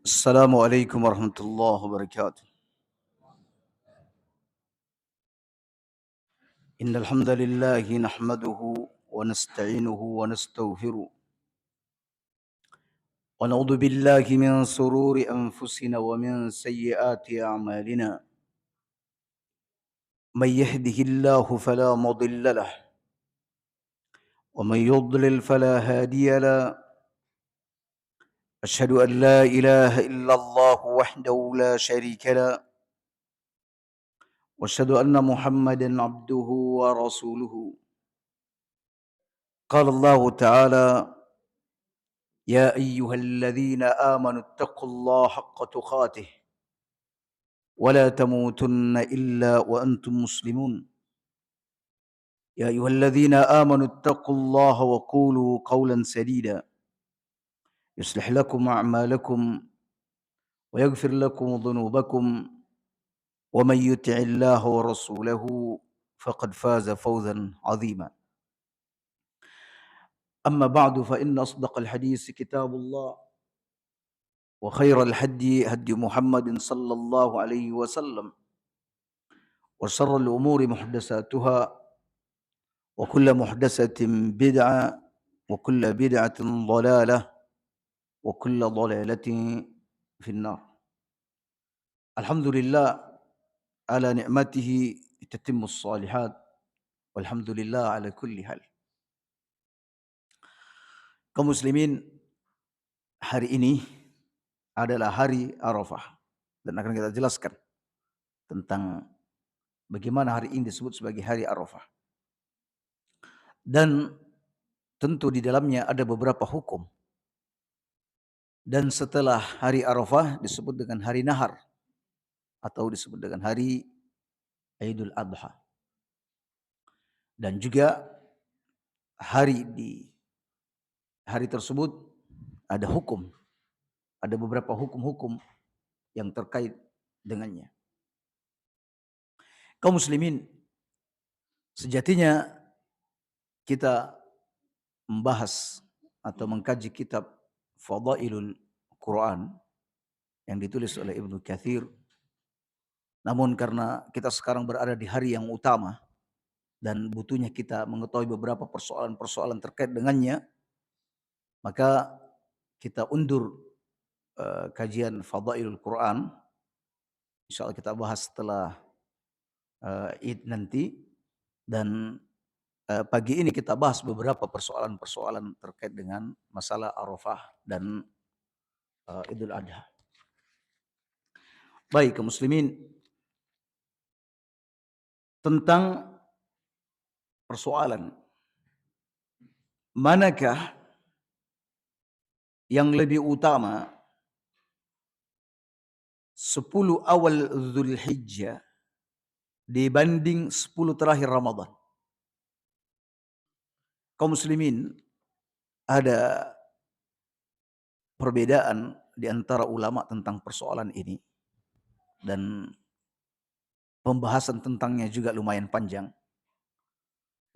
السلام عليكم ورحمة الله وبركاته. إن الحمد لله نحمده ونستعينه ونستغفره ونعوذ بالله من شرور أنفسنا ومن سيئات أعمالنا. من يهده الله فلا مضل له ومن يضلل فلا هادي له. أشهد أن لا إله إلا الله وحده لا شريك له وأشهد أن محمدا عبده ورسوله. قال الله تعالى: يا أيها الذين آمنوا اتقوا الله حق تقاته ولا تموتن إلا وأنتم مسلمون. يا أيها الذين آمنوا اتقوا الله وقولوا قولا سديدا يصلح لكم أعمالكم ويغفر لكم ذنوبكم ومن يطع الله ورسوله فقد فاز فوزا عظيما. أما بعد فإن أصدق الحديث كتاب الله وخير الهدي هدي محمد صلى الله عليه وسلم وشر الأمور محدثاتها وكل محدثة بدعة وكل بدعة ضلالة وكل ضلالة في النار. الحمد لله على نعمته تتم الصالحات والحمد لله على كل حال. Kaum muslimin, hari ini adalah hari Arafah dan akan kita jelaskan tentang bagaimana hari ini disebut sebagai hari Arafah. Dan tentu di dalamnya ada beberapa hukum. Dan setelah hari Arafah disebut dengan hari Nahar atau disebut dengan hari Idul Adha. Dan juga di hari tersebut ada hukum, ada beberapa hukum-hukum yang terkait dengannya. Kaum muslimin, sejatinya kita membahas atau mengkaji kitab Fadailul Quran yang ditulis oleh Ibnu Katsir. Namun karena kita sekarang berada di hari yang utama dan butuhnya kita mengetahui beberapa persoalan-persoalan terkait dengannya, maka kita undur kajian Fadailul Quran. Insyaallah kita bahas setelah Id nanti. Dan pagi ini kita bahas beberapa persoalan-persoalan terkait dengan masalah Arafah dan Idul Adha. Baik, kaum muslimin, tentang persoalan manakah yang lebih utama 10 awal Zulhijjah dibanding 10 terakhir Ramadan. Kaum muslimin, ada perbedaan di antara ulama tentang persoalan ini dan pembahasan tentangnya juga lumayan panjang.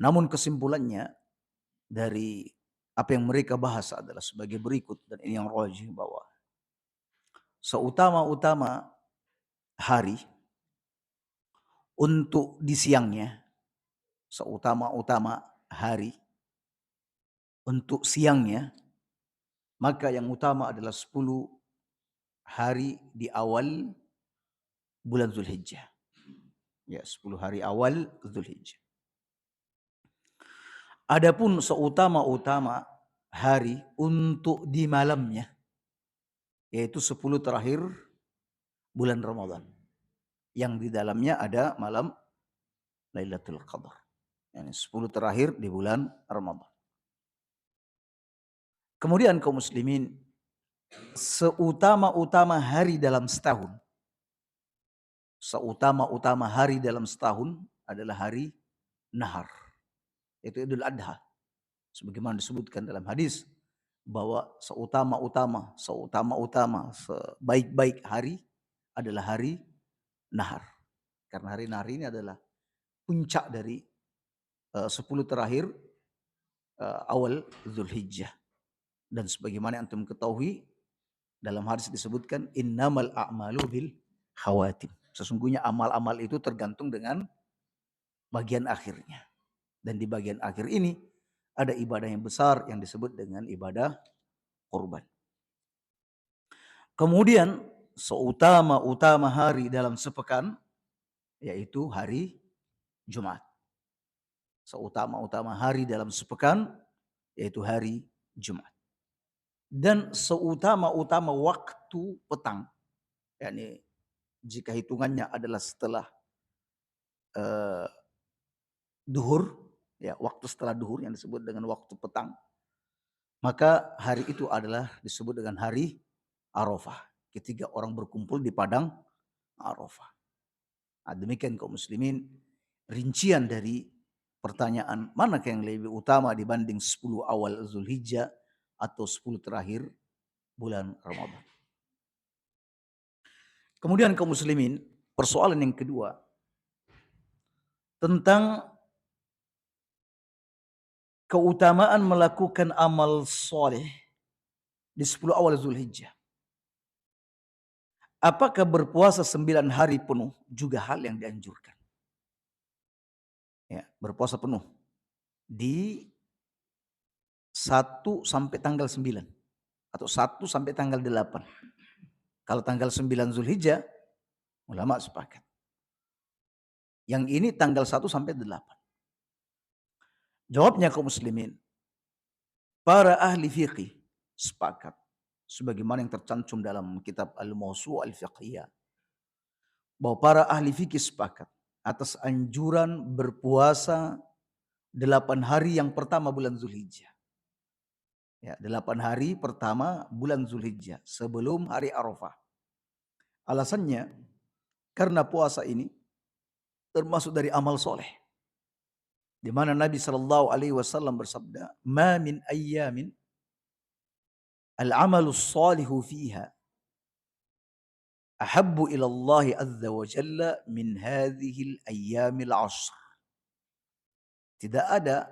Namun kesimpulannya dari apa yang mereka bahas adalah sebagai berikut, dan ini yang rajih, bahwa seutama-utama hari untuk di siangnya, seutama-utama hari untuk siangnya, maka yang utama adalah 10 hari di awal bulan Zulhijjah. Ya, 10 hari awal Zulhijjah. Adapun seutama-utama hari untuk di malamnya, yaitu 10 terakhir bulan Ramadan, yang di dalamnya ada malam Lailatul Qadar. Yani 10 terakhir di bulan Ramadan. Kemudian kaum muslimin, seutama-utama hari dalam setahun, seutama-utama hari dalam setahun adalah hari Nahar, yaitu Idul Adha. Sebagaimana disebutkan dalam hadis bahwa seutama-utama, sebaik-baik hari adalah hari Nahar. Karena hari Nahar ini adalah puncak dari 10 terakhir awal Zulhijjah. Dan sebagaimana antum ketahui, Dalam hadis disebutkan innamal a'malu bil khawatim. Sesungguhnya amal-amal itu tergantung dengan bagian akhirnya. Dan di bagian akhir ini ada ibadah yang besar yang disebut dengan ibadah kurban. Kemudian seutama-utama hari dalam sepekan yaitu hari Jumat. Seutama-utama hari dalam sepekan yaitu hari Jumat. Dan seutama-utama waktu petang, yakni jika hitungannya adalah setelah duhur, ya waktu setelah duhur yang disebut dengan waktu petang, maka hari itu adalah disebut dengan hari Arafah. Ketika orang berkumpul di padang Arafah. Nah, demikian kaum muslimin rincian dari pertanyaan mana yang lebih utama dibanding 10 awal Zulhijjah atau 10 terakhir bulan Ramadan. Kemudian kaum muslimin, persoalan yang kedua tentang keutamaan melakukan amal soleh di 10 awal Zulhijjah. Apakah berpuasa 9 hari penuh juga hal yang dianjurkan? Ya, berpuasa penuh di 1 sampai tanggal 9 atau 1 sampai tanggal 8. Kalau tanggal 9 Zulhijjah, ulama sepakat. Yang ini tanggal 1 sampai 8. Jawabnya kaum muslimin, para ahli fiqih sepakat sebagaimana yang tercantum dalam kitab Al-Mawsu' Al-Fiqhiyah bahwa para ahli fikih sepakat atas anjuran berpuasa 8 hari yang pertama bulan Zulhijjah. Ya, 8 hari pertama bulan Zulhijjah sebelum hari Arafah. Alasannya karena puasa ini termasuk dari amal soleh. Di mana Nabi SAW bersabda, "Ma min ayyamin al-amalu salihu fiha ahabbu ila Allah azza wa jalla min hadhil ayyamil ashr." Tidak ada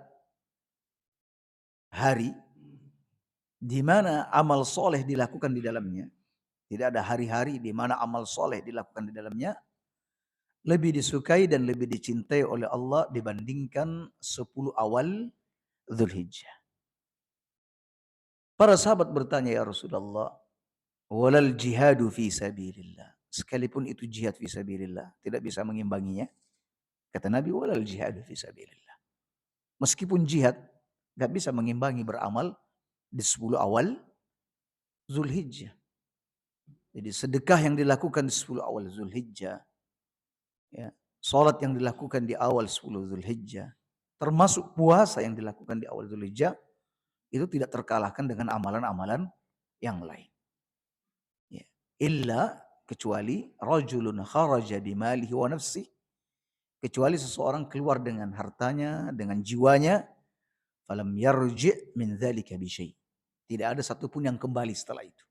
hari di mana amal soleh dilakukan di dalamnya. Tidak ada hari-hari di mana amal soleh dilakukan di dalamnya lebih disukai dan lebih dicintai oleh Allah dibandingkan 10 awal Dzulhijjah. Para sahabat bertanya, ya Rasulullah, walal jihadu fi sabilillah. Sekalipun itu jihad fi sabilillah, tidak bisa mengimbanginya. Kata Nabi, walal jihadu fi sabilillah. Meskipun jihad, gak bisa mengimbangi beramal di 10 awal Zulhijjah. Jadi sedekah yang dilakukan di 10 awal Zulhijjah, ya, salat yang dilakukan di awal 10 Zulhijjah, termasuk puasa yang dilakukan di awal Zulhijjah, itu tidak terkalahkan dengan amalan-amalan yang lain. Ya. Illa kecuali rajulun kharaja bimalihi wa nafsi, kecuali seseorang keluar dengan hartanya, dengan jiwanya, falam yarji' min dzalika bi syai'. Tidak ada satupun yang kembali setelah itu.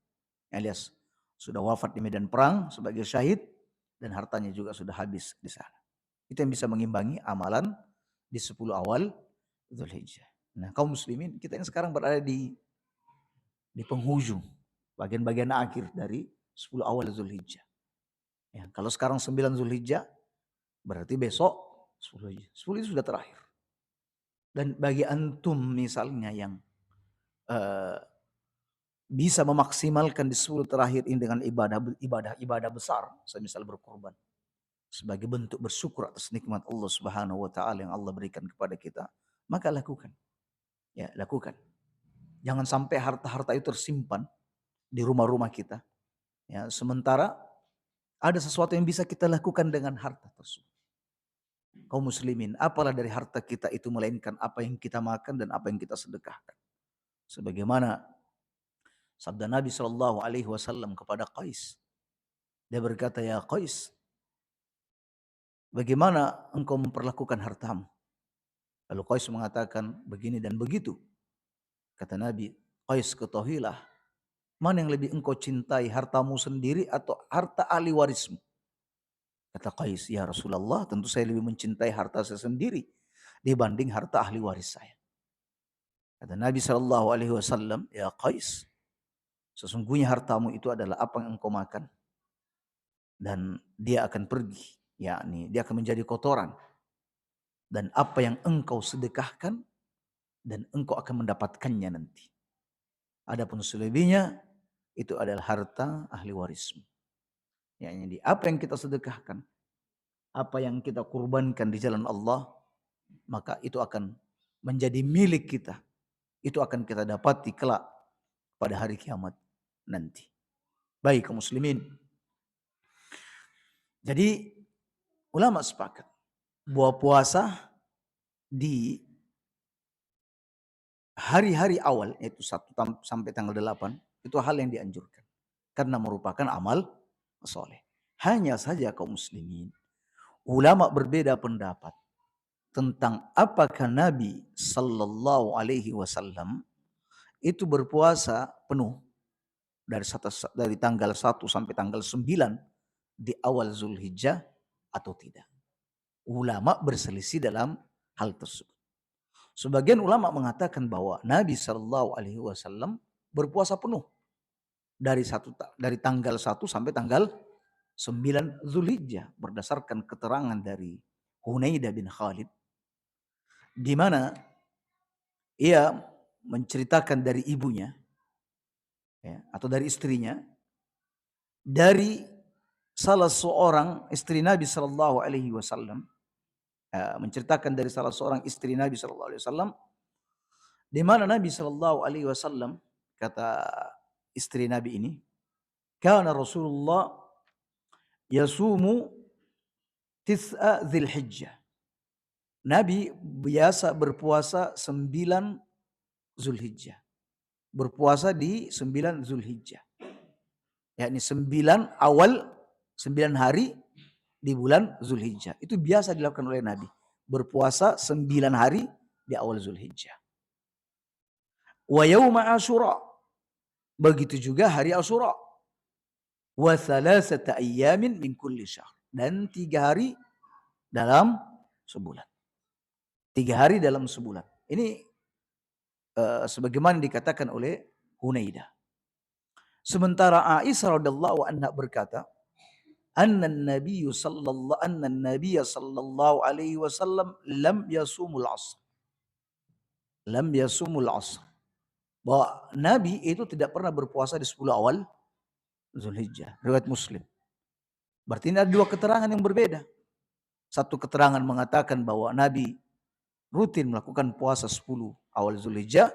Alias sudah wafat di medan perang sebagai syahid dan hartanya juga sudah habis di sana. Itu yang bisa mengimbangi amalan di 10 awal Dzulhijjah. Nah, kaum muslimin, kita ini sekarang berada di penghujung, bagian-bagian akhir dari 10 awal Dzulhijjah. Ya, kalau sekarang 9 Dzulhijjah, berarti besok 10 Dzulhijjah. 10 itu sudah terakhir. Dan bagi antum misalnya yang bisa memaksimalkan di 10 terakhir ini dengan ibadah besar, semisal berkorban, sebagai bentuk bersyukur atas nikmat Allah Subhanahu wa taala yang Allah berikan kepada kita, maka lakukan. Ya, lakukan. Jangan sampai harta-harta itu tersimpan di rumah-rumah kita. Ya, sementara ada sesuatu yang bisa kita lakukan dengan harta tersebut. Kaum muslimin, apalah dari harta kita itu melainkan apa yang kita makan dan apa yang kita sedekahkan. Sebagaimana sabda Nabi SAW kepada Qais. Dia berkata, ya Qais, bagaimana engkau memperlakukan hartamu? Lalu Qais mengatakan begini dan begitu. Kata Nabi, Qais, ketahuilah, mana yang lebih engkau cintai, hartamu sendiri atau harta ahli warismu? Kata Qais, ya Rasulullah, tentu saya lebih mencintai harta saya sendiri dibanding harta ahli waris saya. Kata Nabi SAW, ya Qais, Sesungguhnya hartamu itu adalah apa yang engkau makan dan dia akan pergi, yakni dia akan menjadi kotoran, dan apa yang engkau sedekahkan dan engkau akan mendapatkannya nanti. Adapun selebihnya itu adalah harta ahli warismu. Yakni apa yang kita sedekahkan, apa yang kita kurbankan di jalan Allah, maka itu akan menjadi milik kita. Itu akan kita dapati kelak pada hari kiamat nanti. Baik kaum muslimin. Jadi ulama sepakat bahwa puasa di hari-hari awal, yaitu 1 sampai tanggal 8, itu hal yang dianjurkan. Karena merupakan amal soleh. Hanya saja kaum muslimin, ulama berbeda pendapat tentang apakah Nabi Sallallahu Alaihi Wasallam itu berpuasa penuh dari tanggal 1 sampai tanggal 9 di awal Zulhijjah atau tidak. Ulama berselisih dalam hal tersebut. Sebagian ulama mengatakan bahwa Nabi Shallallahu Alaihi Wasallam berpuasa penuh dari tanggal 1 sampai tanggal 9 Zulhijjah berdasarkan keterangan dari Hunaidah bin Khalid, di mana ia menceritakan dari ibunya, ya, atau dari istrinya, dari salah seorang istri Nabi Shallallahu Alaihi Wasallam, menceritakan dari salah seorang istri Nabi Shallallahu Alaihi Wasallam, di mana Nabi Shallallahu Alaihi Wasallam, kata istri Nabi ini, karena Rasulullah yasumu tis'a Dzulhijjah. Nabi biasa berpuasa 9 Zulhijjah. Berpuasa di 9 Zulhijjah. Yakni 9 hari di bulan Zulhijjah. Itu biasa dilakukan oleh Nabi. Berpuasa 9 hari di awal Zulhijjah. Wa yauma Asyura. Begitu juga hari Asyura. Wa thalathata ayyamin min kulli syahr. Dan 3 hari dalam sebulan. 3 hari dalam sebulan. Ini sebagaimana dikatakan oleh Hunaidah. Sementara Aisyah radhiyallahu anha berkata, anna Nabiy sallallahu alaihi wasallam lam yasumul asr. Lam yasumul asr. Bahwa Nabi itu tidak pernah berpuasa di 10 awal Zulhijjah. Riwayat Muslim. Berarti ini ada 2 keterangan yang berbeda. Satu keterangan mengatakan bahwa Nabi rutin melakukan puasa 10 awal Zulhijjah.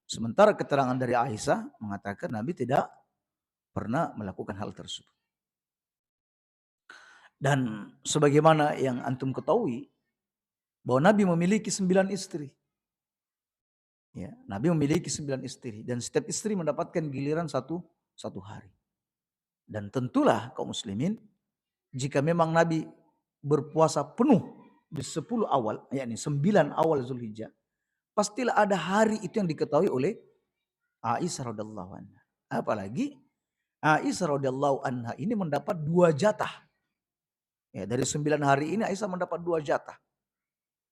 Sementara keterangan dari Aisyah mengatakan Nabi tidak pernah melakukan hal tersebut. Dan sebagaimana yang antum ketahui, bahwa Nabi memiliki 9 istri. Ya, Nabi memiliki 9 istri. Dan setiap istri mendapatkan giliran satu hari. Dan tentulah kaum muslimin, jika memang Nabi berpuasa penuh di 10 awal, yakni 9 awal Zulhijjah, pastilah ada hari itu yang diketahui oleh Aisyah radhiyallahu anha. Apalagi Aisyah radhiyallahu anha ini mendapat 2 jatah. Ya, dari 9 hari ini Aisyah mendapat 2 jatah.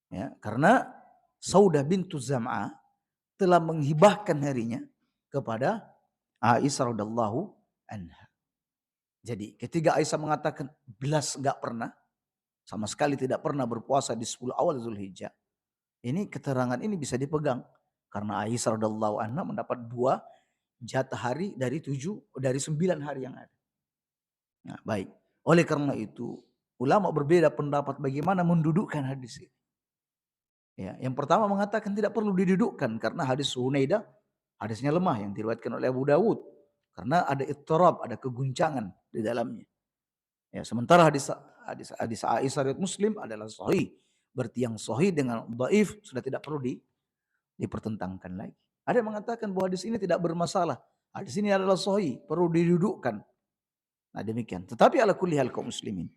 Ya, karena Saudah bintu Zam'ah telah menghibahkan harinya kepada Aisyah radhiyallahu anha. Jadi ketika Aisyah mengatakan belas enggak pernah, sama sekali tidak pernah berpuasa di 10 awal Zulhijjah. Ini keterangan ini bisa dipegang karena Aisyah radhiyallahu anha mendapat 2 jatah hari dari 9 hari yang ada. Nah, baik. Oleh karena itu, ulama berbeda pendapat bagaimana mendudukkan hadis ini. Ya, yang pertama mengatakan tidak perlu didudukkan karena hadis Hunaidah hadisnya lemah yang diriwayatkan oleh Abu Dawud karena ada ittirab, ada keguncangan di dalamnya. Ya, sementara hadis Aisyah riwayat Muslim adalah sahih. Berarti yang sahih dengan dhaif sudah tidak perlu dipertentangkan lagi. Ada yang mengatakan bahwa hadis ini tidak bermasalah. Hadis ini adalah sahih, perlu didudukkan. Nah, demikian. Tetapi ala kulli hal kaum muslimin,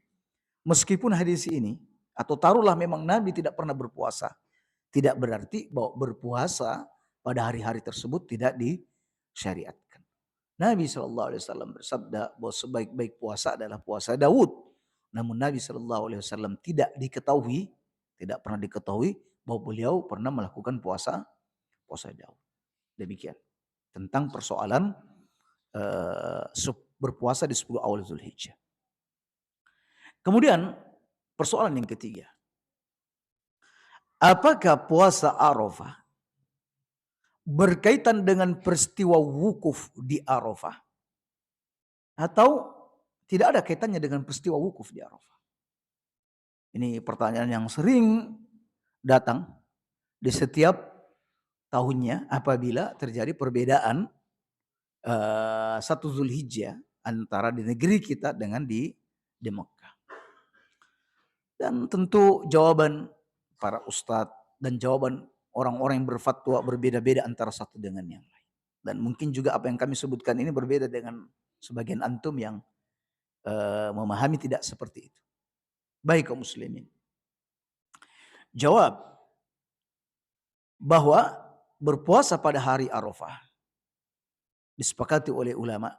meskipun hadis ini atau taruhlah memang Nabi tidak pernah berpuasa, tidak berarti bahwa berpuasa pada hari-hari tersebut tidak disyariatkan. Nabi SAW bersabda bahwa sebaik-baik puasa adalah puasa Daud. Namun Nabi SAW tidak pernah diketahui bahwa beliau pernah melakukan puasa Daud. Demikian tentang persoalan berpuasa di 10 awal Zulhijjah. Kemudian persoalan yang ketiga, apakah puasa Arafah berkaitan dengan peristiwa wukuf di Arafah atau tidak ada kaitannya dengan peristiwa wukuf di Arafah? Ini pertanyaan yang sering datang di setiap tahunnya apabila terjadi perbedaan 1 Zulhijjah antara di negeri kita dengan di Mekah. Dan tentu jawaban para ustadz dan jawaban orang-orang yang berfatwa berbeda-beda antara satu dengan yang lain. Dan mungkin juga apa yang kami sebutkan ini berbeda dengan sebagian antum yang memahami tidak seperti itu. Baik kaum muslimin. Jawab bahwa berpuasa pada hari Arafah disepakati oleh ulama.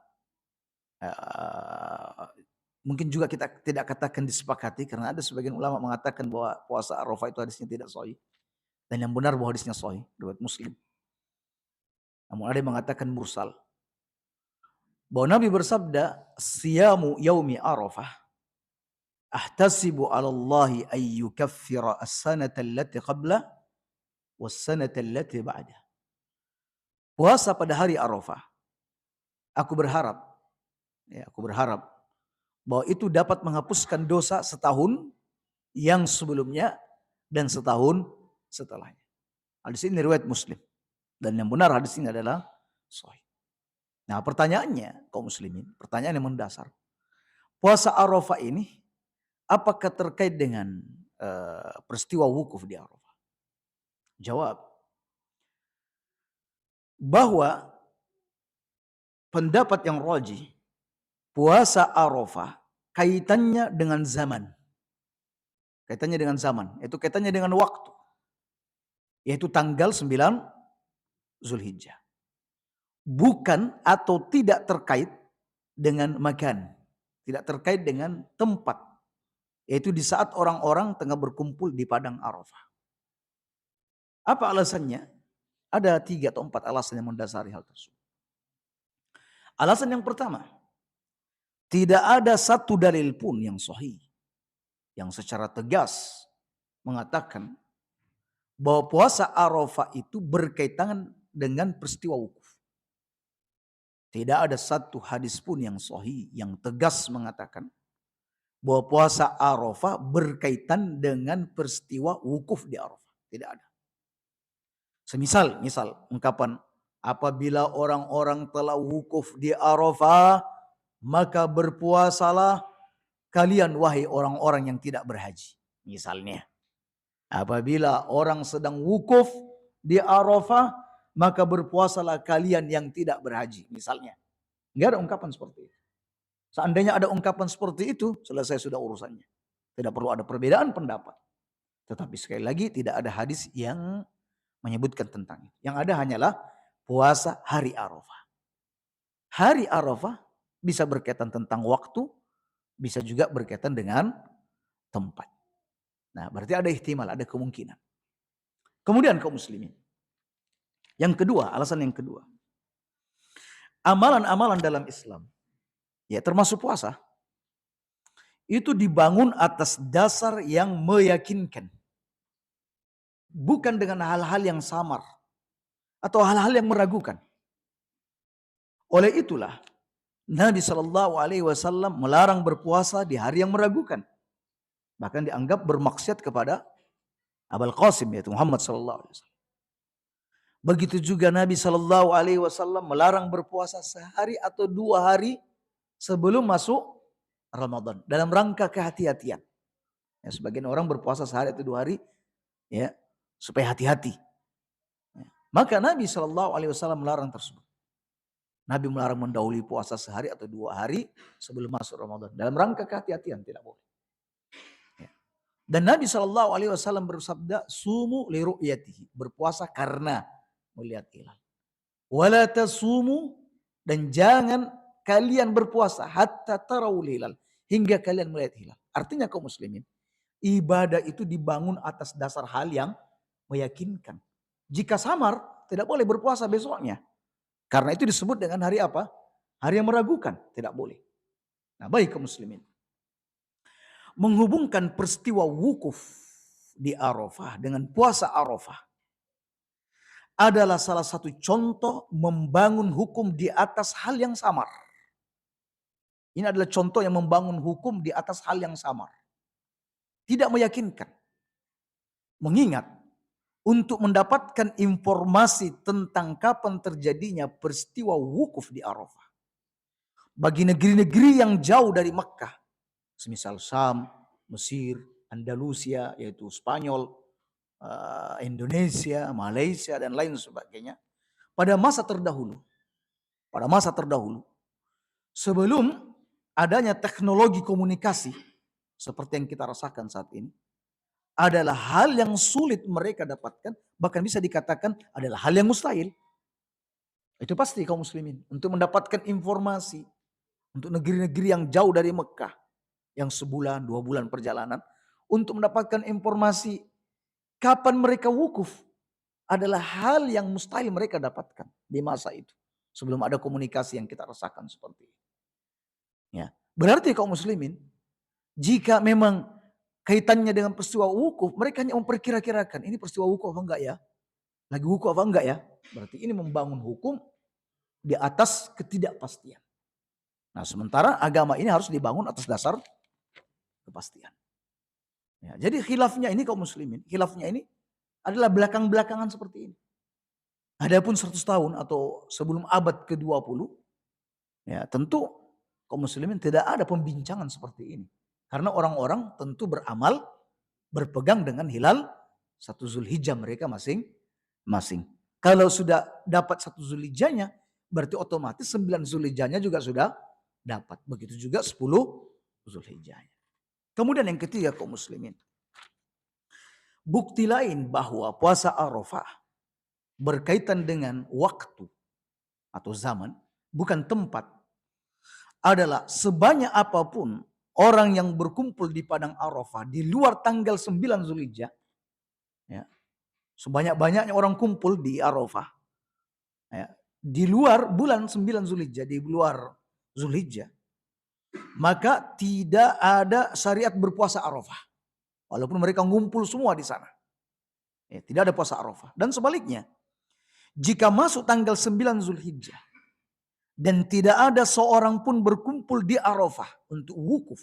Mungkin juga kita tidak katakan disepakati karena ada sebagian ulama mengatakan bahwa puasa Arafah itu hadisnya tidak sahih. Dan yang benar bahwa hadisnya sahih, riwayat Muslim. Namun ada yang mengatakan mursal. Bahwa Nabi bersabda, "Siyamu yaumi Arafah ahtasibu 'ala Allah ay yukaffira as-sanata allati qabla was-sanata allati ba'da." Puasa pada hari Arafah, aku berharap bahwa itu dapat menghapuskan dosa setahun yang sebelumnya dan setahun setelahnya. Hadis ini riwayat Muslim. Dan yang benar hadis ini adalah sahih. Nah pertanyaannya kaum muslimin, pertanyaan yang mendasar. Puasa Arafah ini apakah terkait dengan peristiwa wukuf di Arafah? Jawab. Bahwa pendapat yang rajih, puasa Arafah kaitannya dengan zaman. Kaitannya dengan zaman, itu kaitannya dengan waktu. Yaitu tanggal 9 Zulhijjah. Bukan atau tidak terkait dengan makan. Tidak terkait dengan tempat. Yaitu di saat orang-orang tengah berkumpul di padang Arafah. Apa alasannya? Ada 3 atau 4 alasan yang mendasari hal tersebut. Alasan yang pertama, tidak ada satu dalil pun yang sahih yang secara tegas mengatakan bahwa puasa Arafah itu berkaitan dengan peristiwa wukuf. Tidak ada satu hadis pun yang sahih yang tegas mengatakan bahwa puasa Arafah berkaitan dengan peristiwa wukuf di Arafah. Tidak ada. Semisal ungkapan apabila orang-orang telah wukuf di Arafah maka berpuasalah kalian wahai orang-orang yang tidak berhaji. Misalnya, apabila orang sedang wukuf di Arafah, maka berpuasalah kalian yang tidak berhaji. Misalnya, enggak ada ungkapan seperti itu. Seandainya ada ungkapan seperti itu, selesai sudah urusannya. Tidak perlu ada perbedaan pendapat. Tetapi sekali lagi tidak ada hadis yang menyebutkan tentang itu. Yang ada hanyalah puasa hari Arafah. Hari Arafah bisa berkaitan tentang waktu, bisa juga berkaitan dengan tempat. Nah, berarti ada ihtimal, ada kemungkinan. Kemudian kaum muslimin. Yang kedua, alasan yang kedua. Amalan-amalan dalam Islam, ya termasuk puasa, itu dibangun atas dasar yang meyakinkan. Bukan dengan hal-hal yang samar atau hal-hal yang meragukan. Oleh itulah Nabi SAW melarang berpuasa di hari yang meragukan. Bahkan dianggap bermaksiat kepada Abul Qasim yaitu Muhammad SAW. Begitu juga Nabi SAW melarang berpuasa sehari atau 2 hari sebelum masuk Ramadan. Dalam rangka kehati-hatian. Ya, sebagian orang berpuasa sehari atau 2 hari ya supaya hati-hati. Ya. Maka Nabi SAW melarang tersebut. Nabi melarang mendahului puasa sehari atau 2 hari sebelum masuk Ramadan. Dalam rangka kehati-hatian tidak boleh. Ya. Dan Nabi SAW bersabda, sumu li ru'yatihi. Berpuasa karena melihat hilal. Wala tasumu, dan jangan kalian berpuasa hatta tarawul hilal. Hingga kalian melihat hilal. Artinya kaum muslimin, ibadah itu dibangun atas dasar hal yang meyakinkan. Jika samar, tidak boleh berpuasa besoknya. Karena itu disebut dengan hari apa? Hari yang meragukan, tidak boleh. Nah, baik kaum muslimin. Menghubungkan peristiwa wukuf di Arafah dengan puasa Arafah adalah salah satu contoh membangun hukum di atas hal yang samar. Ini adalah contoh yang membangun hukum di atas hal yang samar. Tidak meyakinkan. Mengingat untuk mendapatkan informasi tentang kapan terjadinya peristiwa wukuf di Arafah. Bagi negeri-negeri yang jauh dari Makkah, semisal Syam, Mesir, Andalusia, yaitu Spanyol, Indonesia, Malaysia, dan lain sebagainya. Pada masa terdahulu, sebelum adanya teknologi komunikasi seperti yang kita rasakan saat ini, adalah hal yang sulit mereka dapatkan, bahkan bisa dikatakan adalah hal yang mustahil. Itu pasti kaum muslimin, untuk mendapatkan informasi untuk negeri-negeri yang jauh dari Mekah, yang sebulan, 2 bulan perjalanan, untuk mendapatkan informasi kapan mereka wukuf, adalah hal yang mustahil mereka dapatkan di masa itu. Sebelum ada komunikasi yang kita rasakan seperti ini. Ya. Berarti kaum muslimin, jika memang kaitannya dengan peristiwa wukuf, mereka hanya memperkira-kirakan, ini peristiwa wukuf apa enggak ya? Lagi wukuf apa enggak ya? Berarti ini membangun hukum di atas ketidakpastian. Nah, sementara agama ini harus dibangun atas dasar kepastian. Ya, jadi khilafnya ini kaum muslimin, khilafnya ini adalah belakang-belakangan seperti ini. Adapun 100 tahun atau sebelum abad ke-20, ya tentu kaum muslimin tidak ada pembincangan seperti ini. Karena orang-orang tentu beramal, berpegang dengan hilal 1 Zulhijjah mereka masing-masing. Kalau sudah dapat 1 Zulhijjahnya, berarti otomatis 9 Zulhijjahnya juga sudah dapat. Begitu juga 10 Zulhijjahnya. Kemudian yang ketiga kaum muslimin. Bukti lain bahwa puasa Arafah berkaitan dengan waktu atau zaman, bukan tempat, adalah sebanyak apapun orang yang berkumpul di padang Arafah di luar tanggal 9 Zulhijjah, ya, sebanyak-banyaknya orang kumpul di Arafah, ya, di luar bulan 9 Zulhijjah, di luar Zulhijjah, maka tidak ada syariat berpuasa Arafah. Walaupun mereka ngumpul semua di sana. Ya, tidak ada puasa Arafah. Dan sebaliknya, jika masuk tanggal 9 Zulhijjah dan tidak ada seorang pun berkumpul di Arafah untuk wukuf,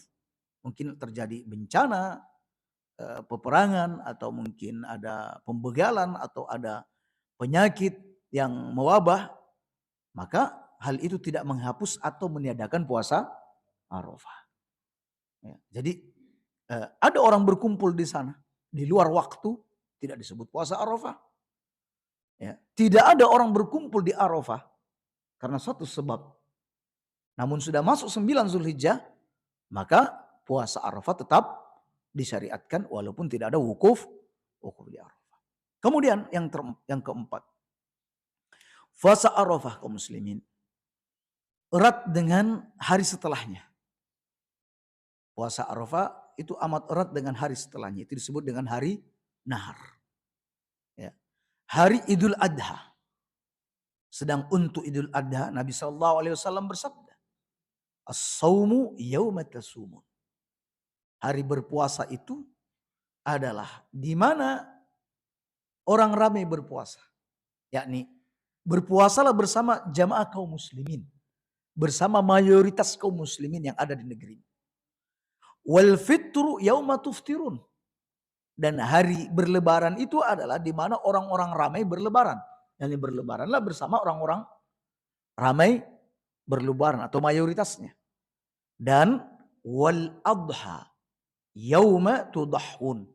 mungkin terjadi bencana, peperangan, atau mungkin ada pembegalan, atau ada penyakit yang mewabah, maka hal itu tidak menghapus atau meniadakan puasa Arafah. Ya, jadi ada orang berkumpul di sana di luar waktu, tidak disebut puasa Arafah. Ya, tidak ada orang berkumpul di Arafah karena satu sebab. Namun sudah masuk 9 Zulhijjah, maka puasa Arafah tetap disyariatkan walaupun tidak ada wukuf di Arafah. Kemudian yang keempat, puasa Arafah kaum muslimin erat dengan hari setelahnya. Puasa Arafah itu amat erat dengan hari setelahnya. Itu disebut dengan hari nahar. Ya. Hari Idul Adha. Sedang untuk Idul Adha Nabi SAW bersabda, as-sawmu yawma tasumun. Hari berpuasa itu adalah di mana orang ramai berpuasa. Yakni berpuasalah bersama jamaah kaum muslimin. Bersama mayoritas kaum muslimin yang ada di negeri. Wal fitru yauma tuftirun. Dan hari berlebaran itu adalah di mana orang-orang ramai berlebaran. Yang berlebaranlah bersama orang-orang ramai berlebaran atau mayoritasnya. Dan wal adha yauma tudahun.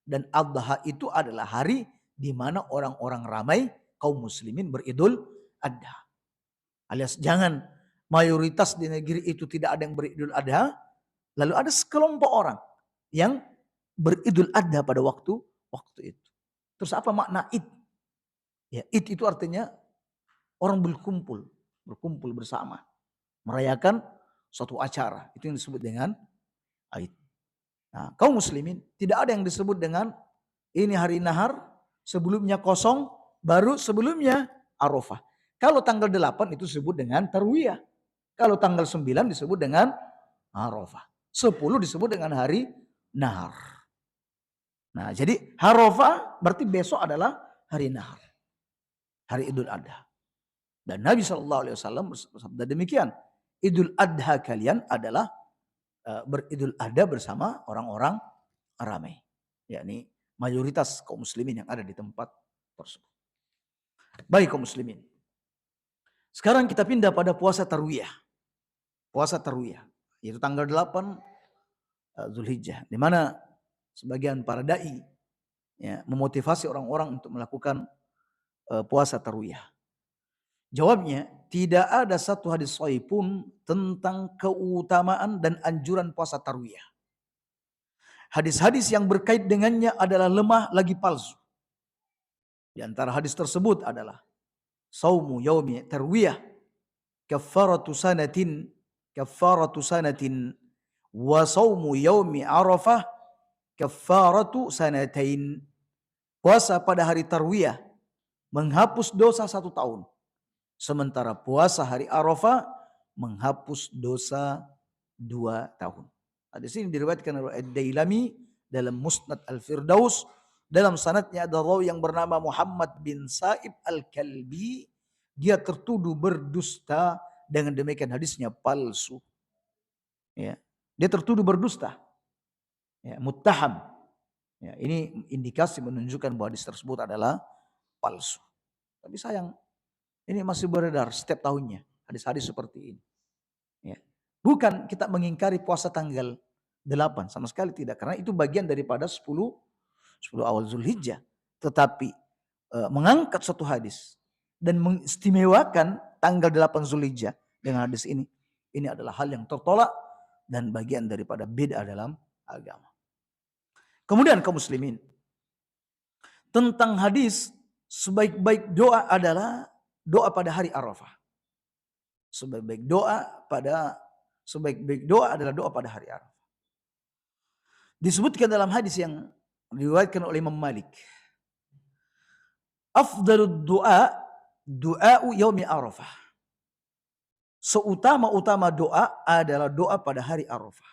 Dan adha itu adalah hari di mana orang-orang ramai kaum muslimin beridul adha. Alias jangan mayoritas di negeri itu tidak ada yang beridul adha, lalu ada sekelompok orang yang beridul adha pada waktu itu. Terus apa makna id? Ya, id itu artinya orang berkumpul bersama, merayakan suatu acara. Itu yang disebut dengan id. Nah, kaum muslimin tidak ada yang disebut dengan ini hari nahar, sebelumnya kosong, baru sebelumnya Arafah. Kalau tanggal 8 itu disebut dengan tarwiyah. Kalau tanggal 9 disebut dengan Arafah. 10 disebut dengan hari Nahar. Nah, jadi Arafah berarti besok adalah hari Nahar. Hari Idul Adha. Dan Nabi SAW bersabda demikian. Idul Adha kalian adalah beridul adha bersama orang-orang ramai. Yakni mayoritas kaum muslimin yang ada di tempat tersebut. Baik kaum muslimin. Sekarang kita pindah pada puasa tarwiyah. Puasa tarwiyah. Yaitu tanggal 8 Zulhijjah. Di mana sebagian para da'i ya, memotivasi orang-orang untuk melakukan puasa tarwiyah. Jawabnya, tidak ada satu hadis sahih pun tentang keutamaan dan anjuran puasa tarwiyah. Hadis-hadis yang berkait dengannya adalah lemah lagi palsu. Di antara hadis tersebut adalah saumu yaumi tarwiyah kaffaratu sanatin wa saumu yaumi arafah kaffaratu sanatain. Puasa pada hari tarwiyah menghapus dosa 1 tahun. Sementara puasa hari Arafah menghapus dosa 2 tahun. Hadis ini diriwayatkan oleh Ad-Dailami dalam Musnad Al-Firdaus. Dalam sanadnya ada rawi yang bernama Muhammad bin Sa'ib Al-Kalbi. Dia tertuduh berdusta, dengan demikian hadisnya palsu. Ya. Dia tertuduh berdusta. Ya, muttaham. Ya, ini indikasi menunjukkan bahwa hadis tersebut adalah palsu. Tapi sayang, ini masih beredar setiap tahunnya hadis-hadis seperti ini. Ya. Bukan kita mengingkari puasa tanggal 8 sama sekali tidak, karena itu bagian daripada 10 awal Zulhijjah. Tetapi mengangkat suatu hadis dan mengistimewakan tanggal 8 Zulhijjah dengan hadis ini adalah hal yang tertolak dan bagian daripada bid'ah dalam agama. Kemudian kaum muslimin, tentang hadis sebaik-baik doa adalah doa pada hari Arafah. Sebaik-baik doa adalah doa pada hari Arafah. Disebutkan dalam hadis yang diriwayatkan oleh Imam Malik. Afdalud du'a'u yaumi Arafah. Seutama-utama doa adalah doa pada hari Arafah.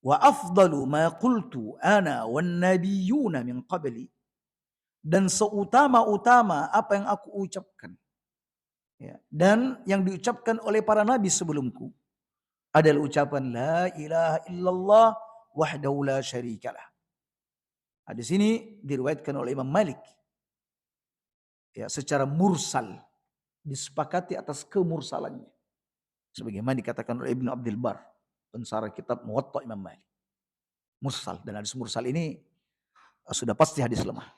Wa afdalu ma qultu ana wan nabiyyuna min qabli. Dan seutama-utama apa yang aku ucapkan, ya, dan yang diucapkan oleh para nabi sebelumku adalah ucapan la ilaha illallah wahdahu la syarikalah. Hadis ini diriwayatkan oleh Imam Malik. Ya, secara mursal, disepakati atas kemursalannya. Sebagaimana dikatakan oleh Ibnu Abdul Bar, pensarah kitab Muwatta Imam Malik. Mursal, dan hadis mursal ini sudah pasti hadis lemah.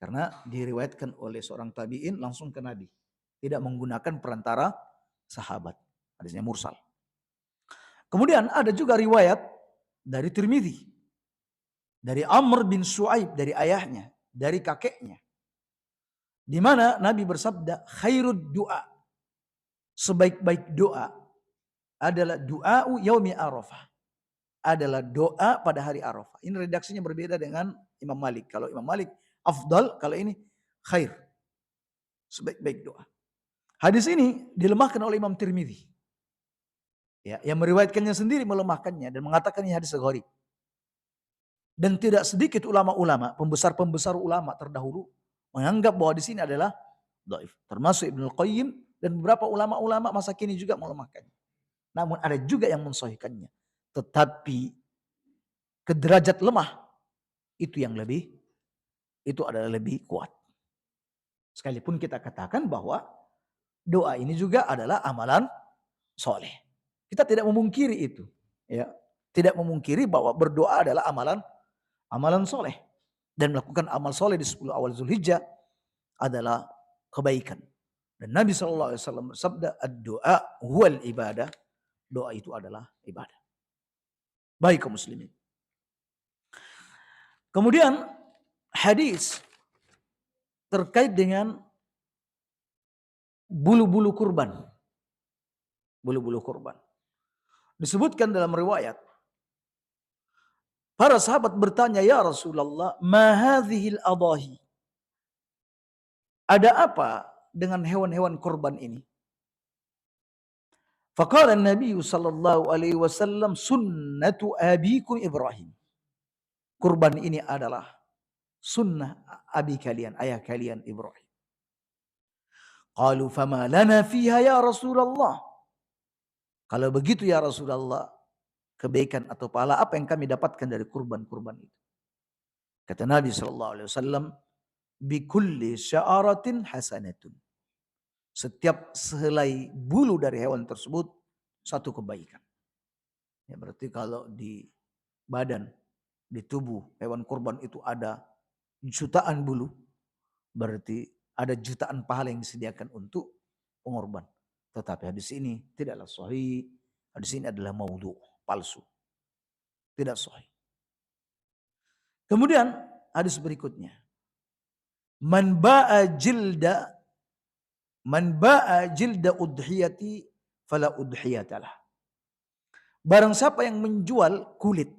Karena diriwayatkan oleh seorang tabi'in langsung ke Nabi. Tidak menggunakan perantara sahabat. Hadisnya mursal. Kemudian ada juga riwayat dari Tirmidzi. Dari Amr bin Shu'aib, dari ayahnya, dari kakeknya. Di mana Nabi bersabda, khairud du'a. Sebaik-baik doa adalah du'a'u yaumi Arafah. Adalah doa pada hari Arafah. Ini redaksinya berbeda dengan Imam Malik. Kalau Imam Malik afdal, kalau ini khair. Sebaik-baik doa. Hadis ini dilemahkan oleh Imam Tirmidzi. Ya, yang meriwayatkannya sendiri melemahkannya dan mengatakan ini hadis gharib. Dan tidak sedikit ulama-ulama, pembesar-pembesar ulama terdahulu menganggap bahwa di sini adalah dhaif. Termasuk Ibnu Qayyim dan beberapa ulama-ulama masa kini juga melemahkannya. Namun ada juga yang mensahihkannya. Tetapi ke derajat lemah itu adalah lebih kuat. Sekalipun kita katakan bahwa doa ini juga adalah amalan soleh. Kita tidak memungkiri itu. Ya. Tidak memungkiri bahwa berdoa adalah amalan soleh. Dan melakukan amal soleh di 10 awal Zulhijjah adalah kebaikan. Dan Nabi SAW bersabda, ad-doa huwal ibadah. Doa itu adalah ibadah. Baik kaum muslimin. Kemudian hadis terkait dengan bulu-bulu kurban. Bulu-bulu kurban. Disebutkan dalam riwayat, para sahabat bertanya, ya Rasulullah, ma hadhil adahi? Ada apa dengan hewan-hewan kurban ini? Faqala Nabi sallallahu alaihi wasallam sunnatu abikum Ibrahim. Kurban ini adalah sunnah abi kalian, ayah kalian Ibrahim. Qalu fama lana fiha ya Rasulullah. Kalau begitu ya Rasulullah, kebaikan atau pahala apa yang kami dapatkan dari kurban-kurban itu? Kata Nabi sallallahu alaihi wasallam, bi kulli sya'aratin hasanatun. Setiap sehelai bulu dari hewan tersebut satu kebaikan. Ya berarti kalau di badan, di tubuh hewan kurban itu ada jutaan bulu, berarti ada jutaan pahala yang disediakan untuk pengorban. Tetapi hadis ini tidaklah sahih. Hadis ini adalah maudhu, palsu. Tidak sahih. Kemudian hadis berikutnya. Man ba'a jilda udhiyati fala udhiyatalah. Barang siapa yang menjual kulit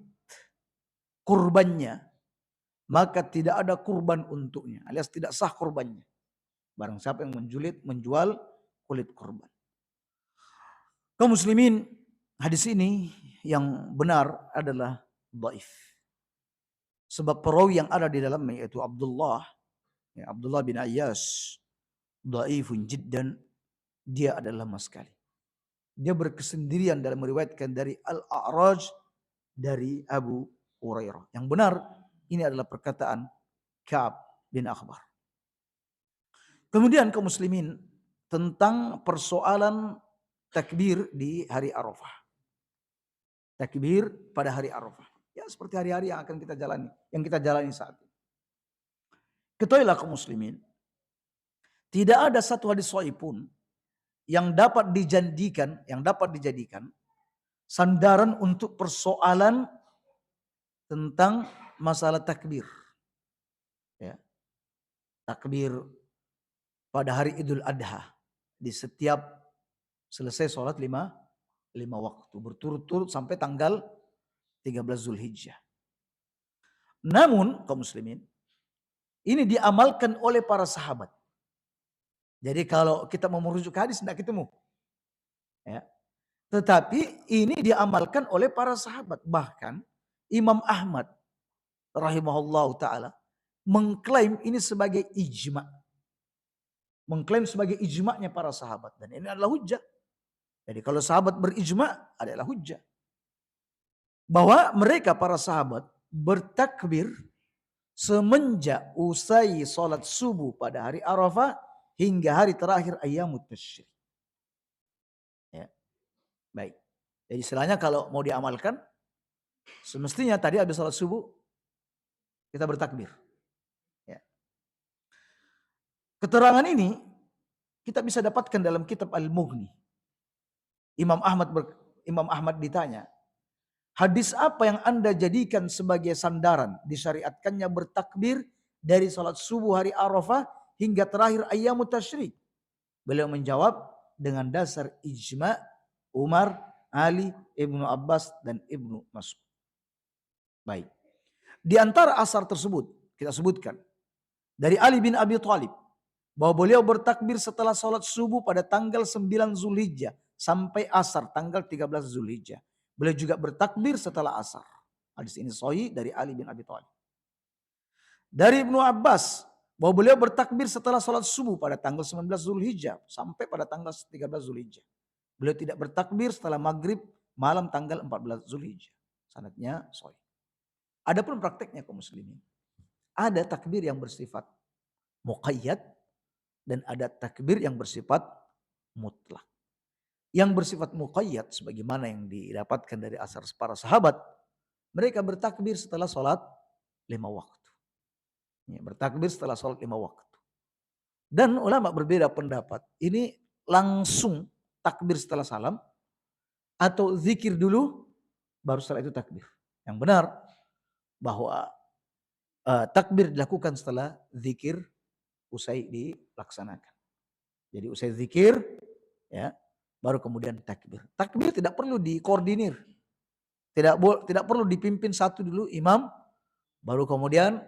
kurbannya, maka tidak ada kurban untuknya, alias tidak sah kurbannya. Barang siapa yang menjual kulit kurban. Kaum muslimin, hadis ini yang benar adalah dhaif. Sebab perawi yang ada di dalamnya yaitu Abdullah bin Ayyash, dhaifun jiddan, dia adalah lemah sekali. Dia berkesendirian dalam meriwayatkan dari Al-A'raj dari Abu Hurairah. Yang benar ini adalah perkataan Ka'ab bin Akhbar. Kemudian kaum muslimin tentang persoalan takbir di hari Arafah. Takbir pada hari Arafah. Ya seperti hari-hari yang akan kita jalani, yang kita jalani saat ini. Ketahuilah kaum muslimin, tidak ada satu hadis sahih pun yang dapat dijadikan sandaran untuk persoalan tentang masalah takbir. Ya. Takbir pada hari Idul Adha di setiap selesai sholat lima waktu berturut-turut sampai tanggal 13 Zulhijjah. Namun kaum muslimin, ini diamalkan oleh para sahabat. Jadi kalau kita mau merujuk hadis tidak ketemu. Ya. Tetapi ini diamalkan oleh para sahabat. Bahkan Imam Ahmad rahimahullah ta'ala mengklaim ini sebagai ijma'. Mengklaim sebagai ijma'nya para sahabat. Dan ini adalah hujjah. Jadi kalau sahabat berijma' adalah hujjah. Bahwa mereka para sahabat bertakbir semenjak usai sholat subuh pada hari Arafah hingga hari terakhir ayyamut tasyrik. Ya. Baik. Jadi istilahnya kalau mau diamalkan, semestinya tadi habis sholat subuh kita bertakbir. Ya. Keterangan ini kita bisa dapatkan dalam kitab Al-Mughni. Imam Ahmad ditanya, hadis apa yang Anda jadikan sebagai sandaran disyariatkannya bertakbir dari salat subuh hari Arafah hingga terakhir ayyamut tasyrik? Beliau menjawab dengan dasar ijma' Umar, Ali, Ibnu Abbas dan Ibnu Mas'ud. Baik. Di antara asar tersebut kita sebutkan dari Ali bin Abi Thalib bahwa beliau bertakbir setelah salat subuh pada tanggal 9 Zulhijjah sampai asar tanggal 13 Zulhijjah. Beliau juga bertakbir setelah asar. Hadis ini sahih dari Ali bin Abi Thalib. Dari Ibnu Abbas bahwa beliau bertakbir setelah salat subuh pada tanggal 19 Zulhijjah sampai pada tanggal 13 Zulhijjah. Beliau tidak bertakbir setelah maghrib malam tanggal 14 Zulhijjah. Sanadnya sahih. Adapun prakteknya kaum muslimin, ada takbir yang bersifat muqayyad dan ada takbir yang bersifat mutlak. Yang bersifat muqayyad sebagaimana yang didapatkan dari asar para sahabat, mereka bertakbir setelah sholat 5 waktu. Ya, bertakbir setelah sholat 5 waktu. Dan ulama berbeda pendapat. Ini langsung takbir setelah salam atau zikir dulu baru setelah itu takbir. Yang benar bahwa takbir dilakukan setelah zikir usai dilaksanakan. Jadi usai zikir ya baru kemudian takbir. Takbir tidak perlu dikoordinir. Tidak perlu dipimpin satu dulu imam baru kemudian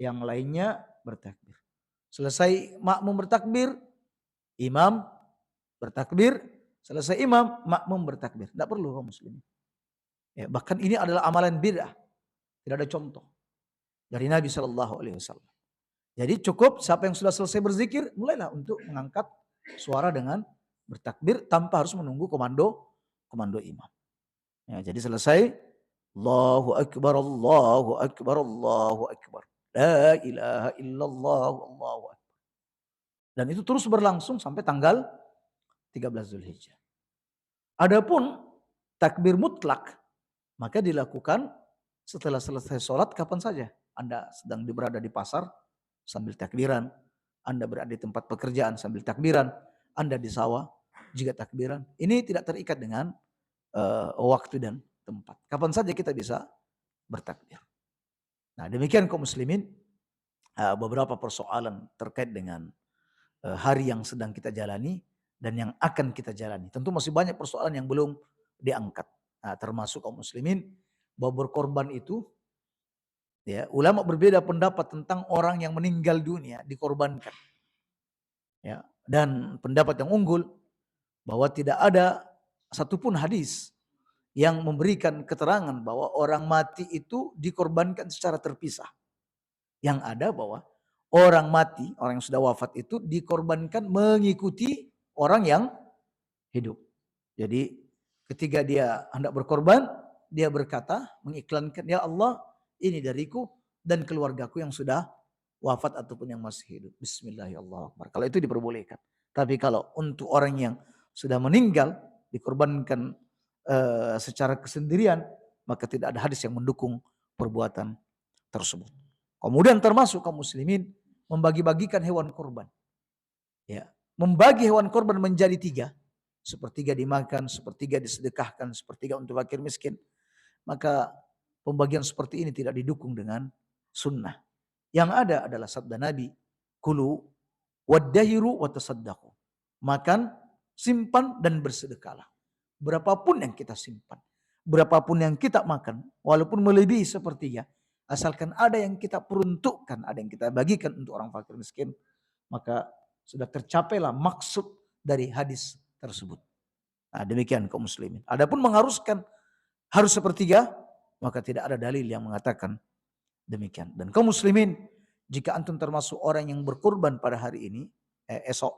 yang lainnya bertakbir. Selesai makmum bertakbir, imam bertakbir, Selesai imam, makmum bertakbir. Tidak perlu kaum muslimin. Ya, bahkan ini adalah amalan bid'ah. Tidak ada contoh dari Nabi Shallallahu Alaihi Wasallam. Jadi cukup siapa yang sudah selesai berzikir, mulailah untuk mengangkat suara dengan bertakbir tanpa harus menunggu komando imam. Ya, jadi selesai, Allahu Akbar, Allahu Akbar, Allahu Akbar. La ilaha illallah, Allahu Akbar. Dan itu terus berlangsung sampai tanggal 13 Zulhijjah. Adapun takbir mutlak, maka dilakukan setelah selesai sholat kapan saja. Anda sedang berada di pasar sambil takbiran, Anda berada di tempat pekerjaan sambil takbiran, Anda di sawah juga takbiran. Ini tidak terikat dengan waktu dan tempat. Kapan saja kita bisa bertakbir. Nah, demikian kaum muslimin, beberapa persoalan terkait dengan hari yang sedang kita jalani dan yang akan kita jalani. Tentu masih banyak persoalan yang belum diangkat. Nah, termasuk kaum muslimin bahwa berkorban itu, ya, ulama berbeda pendapat tentang orang yang meninggal dunia dikorbankan. Ya, dan pendapat yang unggul bahwa tidak ada satupun hadis yang memberikan keterangan bahwa orang mati itu dikorbankan secara terpisah. Yang ada bahwa orang mati, orang yang sudah wafat itu dikorbankan mengikuti orang yang hidup. Jadi ketika dia hendak berkorban, dia berkata, mengiklankan, ya Allah, ini dariku dan keluargaku yang sudah wafat ataupun yang masih hidup. Bismillahirrahmanirrahim. Kalau itu diperbolehkan. Tapi kalau untuk orang yang sudah meninggal, dikorbankan secara kesendirian, maka tidak ada hadis yang mendukung perbuatan tersebut. Kemudian termasuk kaum muslimin membagi-bagikan hewan kurban. Ya, membagi hewan kurban menjadi 3. Sepertiga dimakan, sepertiga disedekahkan, sepertiga untuk fakir miskin. Maka pembagian seperti ini tidak didukung dengan sunnah. Yang ada adalah sabda Nabi, kulu waddahiru watasaddaqu. Makan, simpan dan bersedekahlah. Berapapun yang kita simpan, berapapun yang kita makan, walaupun melebihi sepertiga, asalkan ada yang kita peruntukkan, ada yang kita bagikan untuk orang fakir miskin, maka sudah tercapailah maksud dari hadis tersebut. Nah, demikian kaum muslimin. Adapun mengharuskan harus sepertiga, maka tidak ada dalil yang mengatakan demikian. Dan kaum muslimin, jika antum termasuk orang yang berkurban pada hari ini, esok,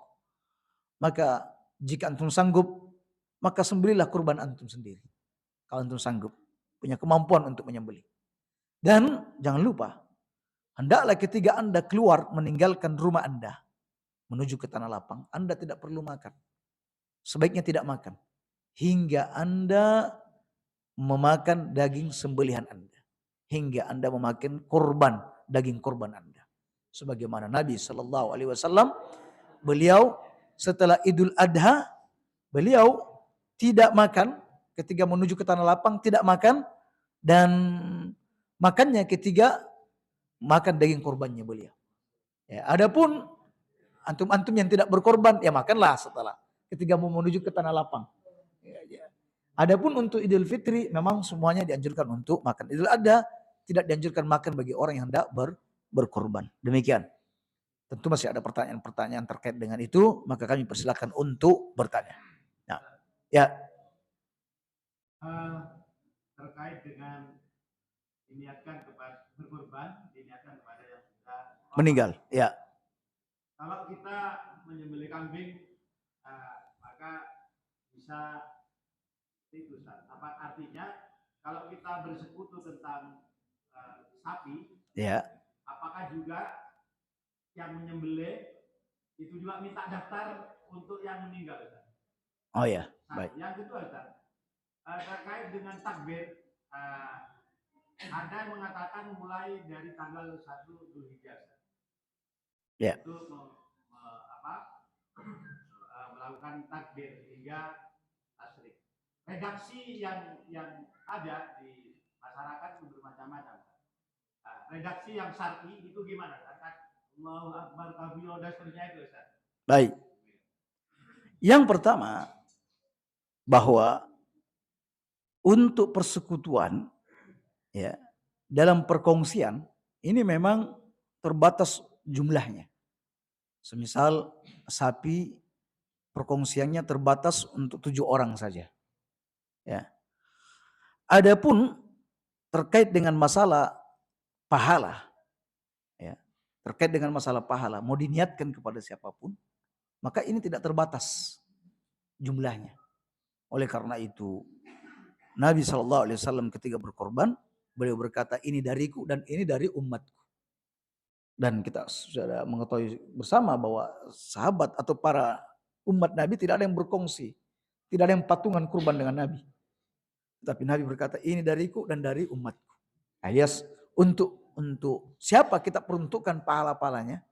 maka jika antum sanggup, maka sembelilah kurban antum sendiri. Kalau antum sanggup, punya kemampuan untuk menyembelih. Dan jangan lupa, hendaklah ketika Anda keluar meninggalkan rumah Anda, menuju ke tanah lapang, Anda tidak perlu makan. Sebaiknya tidak makan. Hingga Anda memakan daging sembelihan Anda. Hingga Anda memakan kurban, daging kurban Anda. Sebagaimana Nabi SAW, beliau setelah Idul Adha, beliau tidak makan ketika menuju ke tanah lapang, tidak makan, dan makannya ketika makan daging kurbannya beliau. Ya, adapun antum-antum yang tidak berkorban, ya makanlah setelah ketika mau menuju ke tanah lapang. Ya. Adapun untuk Idul Fitri, memang semuanya dianjurkan untuk makan. Idul Adha tidak dianjurkan makan bagi orang yang hendak berkorban. Demikian. Tentu masih ada pertanyaan-pertanyaan terkait dengan itu, maka kami persilakan untuk bertanya. Nah, ya. Terkait dengan diniatkan kepada berkorban, diniatkan kepada yang sudah meninggal. Ya. Kalau kita menyembelih kambing, maka bisa itu, apa artinya? Kalau kita bersekutu tentang sapi, ya, apakah juga yang menyembelih itu juga minta daftar untuk yang meninggal? Oh ya, baik. Yang kedua, terkait dengan takbir, ada yang mengatakan mulai dari tanggal 1 Zulhijjah. Ya. Untuk melakukan takbir hingga tasyrik. Redaksi yang ada di masyarakat itu bermacam-macam. Redaksi yang syar'i itu gimana? Allahu Akbar, kabiro dan seterusnya itu, Ustaz. Baik. Yang pertama, bahwa untuk persekutuan, ya, dalam perkongsian ini memang terbatas jumlahnya. Semisal sapi perkongsiannya terbatas untuk 7 orang saja. Ya. Adapun terkait dengan masalah pahala, ya, terkait dengan masalah pahala, mau diniatkan kepada siapapun, maka ini tidak terbatas jumlahnya. Oleh karena itu, Nabi SAW ketika berkorban, beliau berkata, ini dariku dan ini dari umatku. Dan kita sudah mengetahui bersama bahwa sahabat atau para umat Nabi tidak ada yang berkongsi, tidak ada yang patungan kurban dengan Nabi. Tapi Nabi berkata, ini dariku dan dari umatku. Alias untuk siapa kita peruntukkan pahala-pahalanya,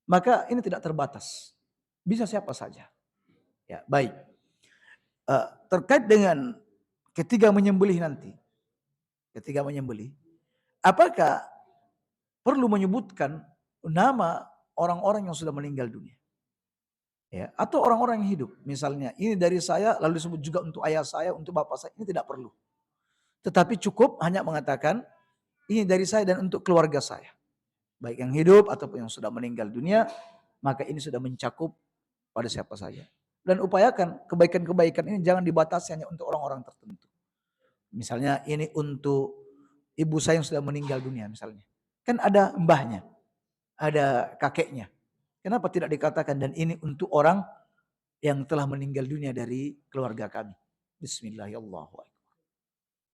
maka ini tidak terbatas. Bisa siapa saja. Ya, baik. Terkait dengan ketika menyembelih nanti. Ketika menyembelih, apakah perlu menyebutkan nama orang-orang yang sudah meninggal dunia? Ya, atau orang-orang yang hidup. Misalnya, ini dari saya, lalu disebut juga untuk ayah saya, untuk bapak saya. Ini tidak perlu. Tetapi cukup hanya mengatakan, ini dari saya dan untuk keluarga saya. Baik yang hidup ataupun yang sudah meninggal dunia, maka ini sudah mencakup pada siapa saja. Dan upayakan kebaikan-kebaikan ini jangan dibatasi hanya untuk orang-orang tertentu. Misalnya ini untuk ibu saya yang sudah meninggal dunia misalnya. Kan ada mbahnya, ada kakeknya. Kenapa tidak dikatakan dan ini untuk orang yang telah meninggal dunia dari keluarga kami. Bismillahirrahmanirrahim.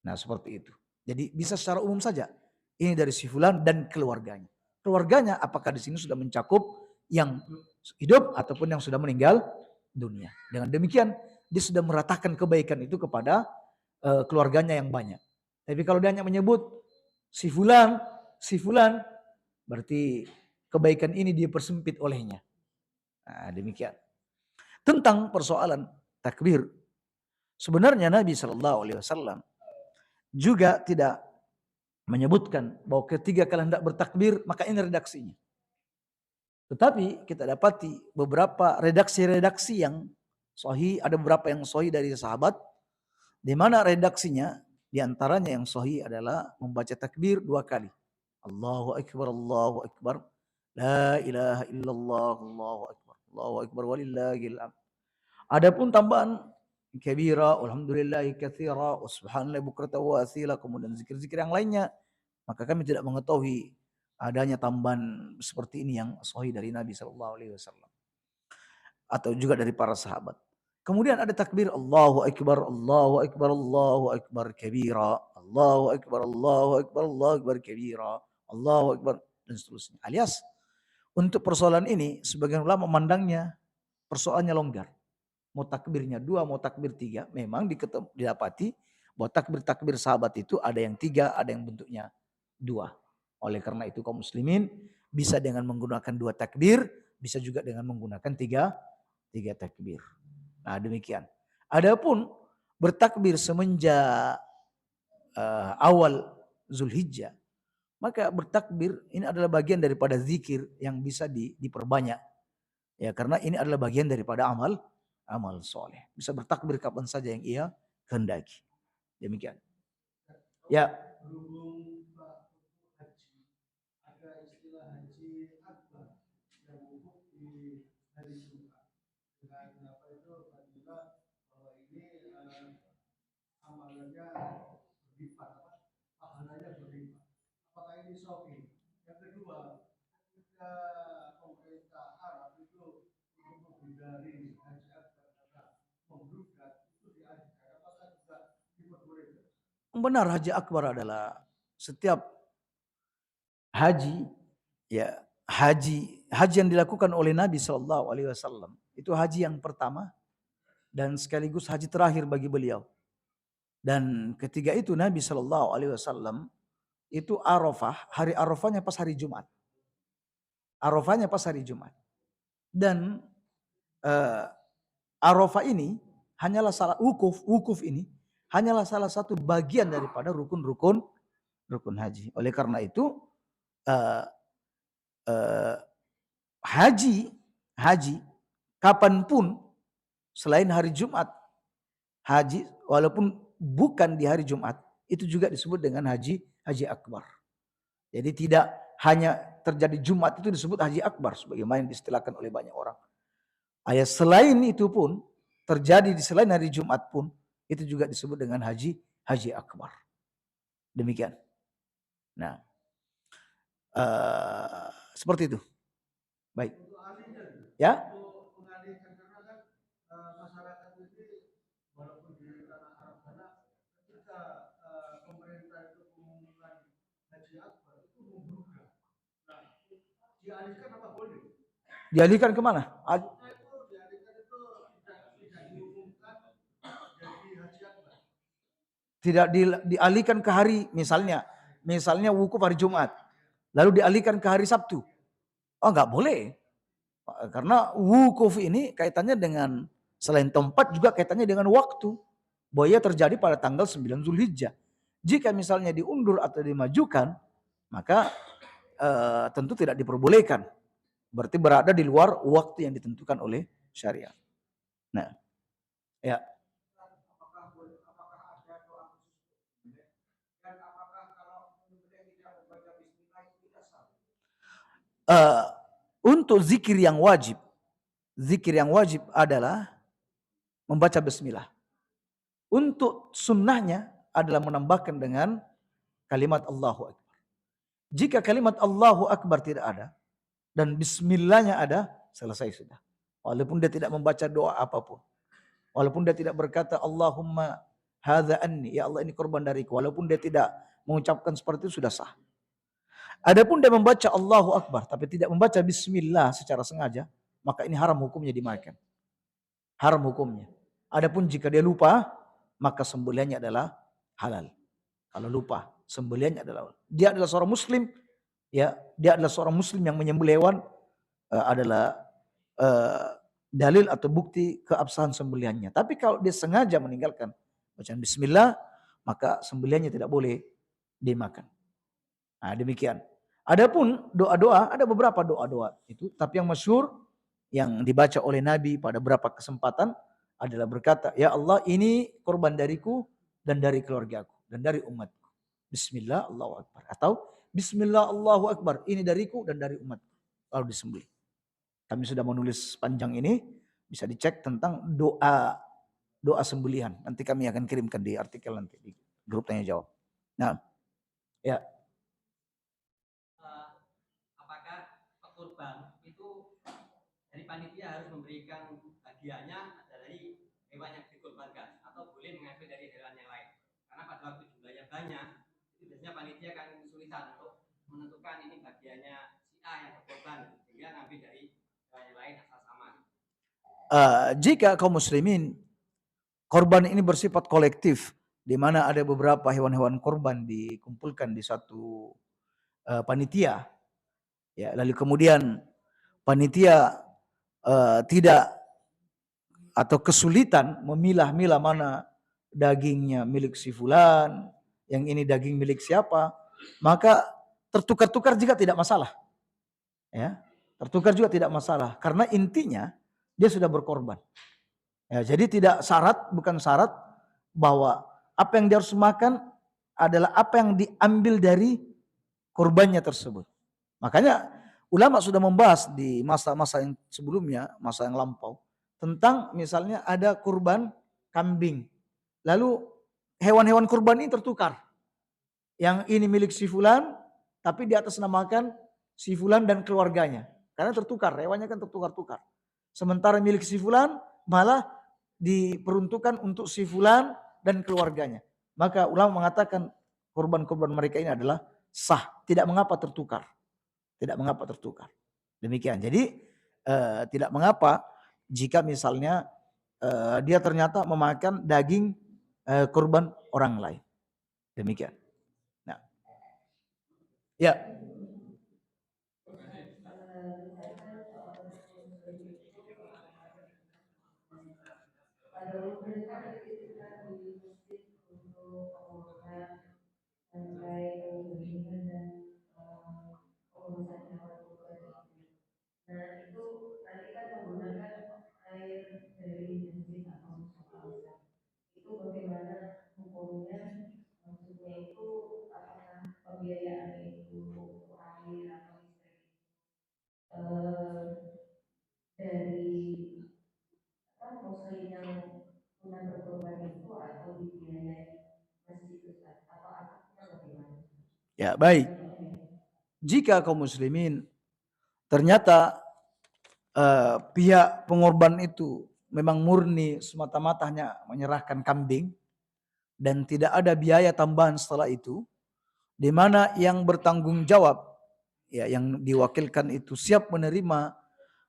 Nah seperti itu. Jadi bisa secara umum saja. Ini dari si fulan dan keluarganya. Keluarganya apakah di sini sudah mencakup yang hidup ataupun yang sudah meninggal dunia. Dengan demikian dia sudah meratakan kebaikan itu kepada keluarganya yang banyak. Tapi kalau dia hanya menyebut si fulan, berarti kebaikan ini dipersempit olehnya. Nah, demikian. Tentang persoalan takbir, sebenarnya Nabi SAW juga tidak menyebutkan bahwa ketika kalian hendak bertakbir, maka ini redaksinya. Tetapi kita dapati beberapa redaksi-redaksi yang sahih, ada beberapa yang sahih dari sahabat, di mana redaksinya diantaranya yang sahih adalah membaca takbir 2 kali. Allahu Akbar, Allahu Akbar, la ilaha illallah, Allahu Akbar, walillahil hamd. Adapun tambahan kabira, alhamdulillahi katsira, subhanallahi bukratan wa asila, kemudian zikir-zikir yang lainnya, maka kami tidak mengetahui adanya tambahan seperti ini yang sahih dari Nabi SAW atau juga dari para sahabat. Kemudian ada takbir Allahu Akbar, Allahu Akbar, Allahu Akbar kabira, Allahu Akbar, Allahu Akbar, Allahu Akbar kabira, Allahu Akbar, dan seterusnya. Alias untuk persoalan ini sebagian ulama memandangnya persoalannya longgar. Mau takbirnya 2, mau takbir 3, memang didapati bahwa takbir-takbir sahabat itu ada yang 3, ada yang bentuknya 2. Oleh karena itu kaum muslimin bisa dengan menggunakan 2 takbir, bisa juga dengan menggunakan 3 takbir. Nah demikian. Adapun bertakbir semenjak awal Zulhijjah, maka bertakbir ini adalah bagian daripada zikir yang bisa diperbanyak. Ya, karena ini adalah bagian daripada amal soleh. Bisa bertakbir kapan saja yang ia kehendaki. Demikian. Ya. Berhubung haji, ada istilah haji akbar yang wukuf di hari Jumat. Dengan apa itu apabila bahwa ini amalannya berlipat, pahalanya berlipat. Apakah ini sahih? Yang kedua, ketika pemerintah Arab itu untuk menghindari haji akbar karena membludak itu diajukan, apakah juga diperbolehkan? Benar, haji akbar adalah setiap haji, ya haji yang dilakukan oleh Nabi SAW itu haji yang pertama dan sekaligus haji terakhir bagi beliau. Dan ketiga itu Nabi SAW itu Arafah, hari Arafahnya pas hari Jumat. Arafahnya pas hari Jumat. Dan Arafah ini hanyalah wukuf ini hanyalah salah satu bagian daripada rukun haji. Oleh karena itu haji kapanpun selain hari Jumat, haji walaupun bukan di hari Jumat itu juga disebut dengan haji akbar. Jadi tidak hanya terjadi Jumat itu disebut haji akbar sebagaimana yang diistilahkan oleh banyak orang. Selain itu pun terjadi di selain hari Jumat pun itu juga disebut dengan haji akbar. Demikian. Nah, seperti itu. Baik. Ya. Masyarakat ini walaupun di tanah Arab sana ketika pemerintah itu mengumumkan haji akbar itu membuka. Nah, dialihkan apa boleh? Dialihkan kemana? Dialihkan itu tidak diumumkan jadi haji akbar. Tidak dialihkan ke hari misalnya wukuf hari Jumat, lalu dialihkan ke hari Sabtu. Oh, nggak boleh. Karena wukuf ini kaitannya dengan selain tempat juga kaitannya dengan waktu. Bahwa ia terjadi pada tanggal 9 Zulhijjah. Jika misalnya diundur atau dimajukan, maka tentu tidak diperbolehkan. Berarti berada di luar waktu yang ditentukan oleh syariat. Nah, ya. Untuk zikir yang wajib adalah membaca bismillah. Untuk sunnahnya adalah menambahkan dengan kalimat Allahu Akbar. Jika kalimat Allahu Akbar tidak ada dan bismillahnya ada, selesai sudah. Walaupun dia tidak membaca doa apapun. Walaupun dia tidak berkata Allahumma hadza anni, ya Allah ini korban dariku. Walaupun dia tidak mengucapkan seperti itu sudah sah. Adapun dia membaca Allahu Akbar tapi tidak membaca bismillah secara sengaja, maka ini haram hukumnya dimakan. Haram hukumnya. Adapun jika dia lupa, maka sembelihannya adalah halal. Kalau lupa, sembelihannya adalah dia adalah seorang muslim, ya, dia adalah seorang muslim yang menyembelih hewan adalah dalil atau bukti keabsahan sembelihannya. Tapi kalau dia sengaja meninggalkan bacaan bismillah, maka sembelihannya tidak boleh dimakan. Nah, demikian. Adapun doa-doa, ada beberapa doa-doa itu, tapi yang masyhur yang dibaca oleh Nabi pada beberapa kesempatan adalah berkata, ya Allah ini korban dariku dan dari keluargaku dan dari umatku. Bismillah Allahu Akbar. Atau Bismillah Allahu Akbar, ini dariku dan dari umatku. Lalu disembelih. Kami sudah menulis panjang ini, bisa dicek tentang doa sembelihan. Nanti kami akan kirimkan di artikel nanti di grup tanya jawab. Nah, ya. Apakah pekurban itu dari panitia harus memberikan hadiahnya dari hewan yang dikurbankan atau boleh mengambil dari hewan yang lain? Karena pada waktu jumlahnya banyak, itu biasanya panitia akan kesulitan untuk menentukan ini bagiannya si A yang berkorban, sehingga ngambil dari hewan yang lain asal sama. Jika kaum muslimin korban ini bersifat kolektif, di mana ada beberapa hewan-hewan korban dikumpulkan di satu panitia, ya, lalu kemudian panitia tidak atau kesulitan memilah-milah mana dagingnya milik si fulan, yang ini daging milik siapa, maka tertukar-tukar juga tidak masalah. Ya, tertukar juga tidak masalah karena intinya dia sudah berkorban. Ya, jadi tidak bukan syarat bahwa apa yang dia harus makan adalah apa yang diambil dari korbannya tersebut. Makanya ulama sudah membahas di masa-masa yang sebelumnya, masa yang lampau, tentang misalnya ada kurban kambing. Lalu hewan-hewan kurban ini tertukar. Yang ini milik si fulan, tapi di atas namakan si fulan dan keluarganya. Karena tertukar, hewannya kan tertukar-tukar. Sementara milik si fulan malah diperuntukkan untuk si fulan dan keluarganya. Maka ulama mengatakan korban-korban mereka ini adalah sah, tidak mengapa tertukar. Tidak mengapa tertukar. Demikian. Jadi tidak mengapa jika misalnya dia ternyata memakan daging korban orang lain. Demikian. Nah, ya. Ya, baik. Jika kaum muslimin ternyata pihak pengorban itu memang murni semata-mata hanya menyerahkan kambing dan tidak ada biaya tambahan setelah itu, di mana yang bertanggung jawab ya yang diwakilkan itu siap menerima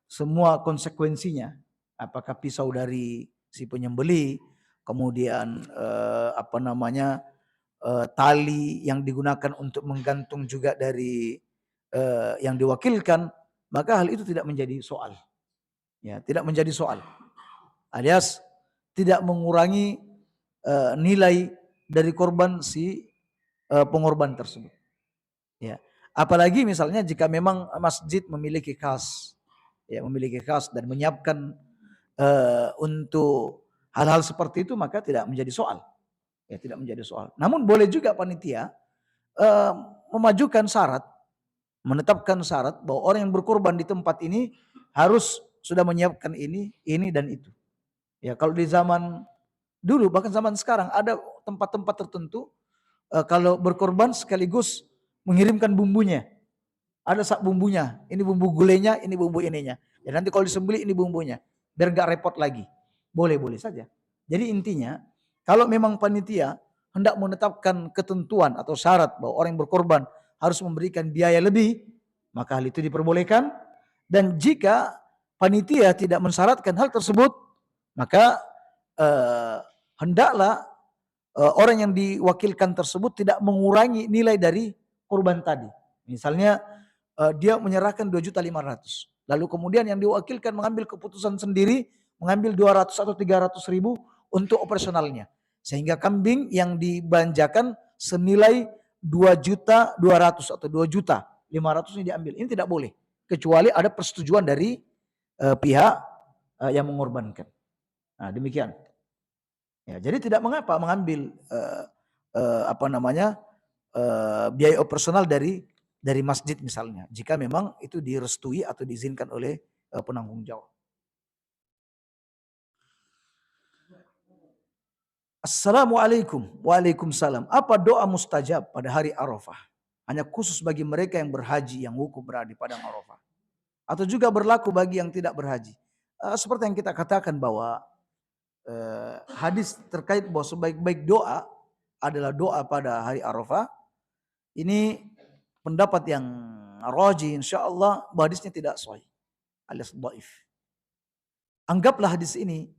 semua konsekuensinya, apakah pisau dari si penyembeli, kemudian tali yang digunakan untuk menggantung juga dari yang diwakilkan, maka hal itu tidak menjadi soal. Ya, tidak menjadi soal. Alias tidak mengurangi nilai dari korban si pengorban tersebut. Ya. Apalagi misalnya jika memang masjid memiliki kas, ya memiliki kas dan menyiapkan untuk hal-hal seperti itu, maka tidak menjadi soal. Ya, tidak menjadi soal. Namun boleh juga panitia memajukan syarat, menetapkan syarat bahwa orang yang berkorban di tempat ini harus sudah menyiapkan ini dan itu. Ya, kalau di zaman dulu bahkan zaman sekarang ada tempat-tempat tertentu kalau berkorban sekaligus mengirimkan bumbunya. Ada sak bumbunya, ini bumbu gulainya, ini bumbu ininya. Ya nanti kalau disembelih ini bumbunya, biar gak repot lagi. Boleh-boleh saja. Jadi intinya, kalau memang panitia hendak menetapkan ketentuan atau syarat bahwa orang yang berkorban harus memberikan biaya lebih, maka hal itu diperbolehkan. Dan jika panitia tidak mensyaratkan hal tersebut, maka hendaklah orang yang diwakilkan tersebut tidak mengurangi nilai dari korban tadi. Misalnya dia menyerahkan 2.500.000. Lalu kemudian yang diwakilkan mengambil keputusan sendiri, mengambil 200 atau 300 ribu untuk operasionalnya. Sehingga kambing yang dibelanjakan senilai 2.200.000 atau 2.500.000 ini diambil. Ini tidak boleh. Kecuali ada persetujuan dari pihak yang mengorbankan. Nah demikian. Ya, jadi tidak mengapa mengambil biaya operasional dari masjid misalnya, jika memang itu direstui atau diizinkan oleh penanggung jawab. Assalamualaikum. Waalaikumsalam. Apa doa mustajab pada hari Arafah? Hanya khusus bagi mereka yang berhaji yang wukuf berada di padang Arafah, atau juga berlaku bagi yang tidak berhaji? Seperti yang kita katakan bahwa hadis terkait bahwa sebaik-baik doa adalah doa pada hari Arafah. Ini pendapat yang rajih, insyaallah hadisnya tidak sahih alias dhaif. Anggaplah hadis ini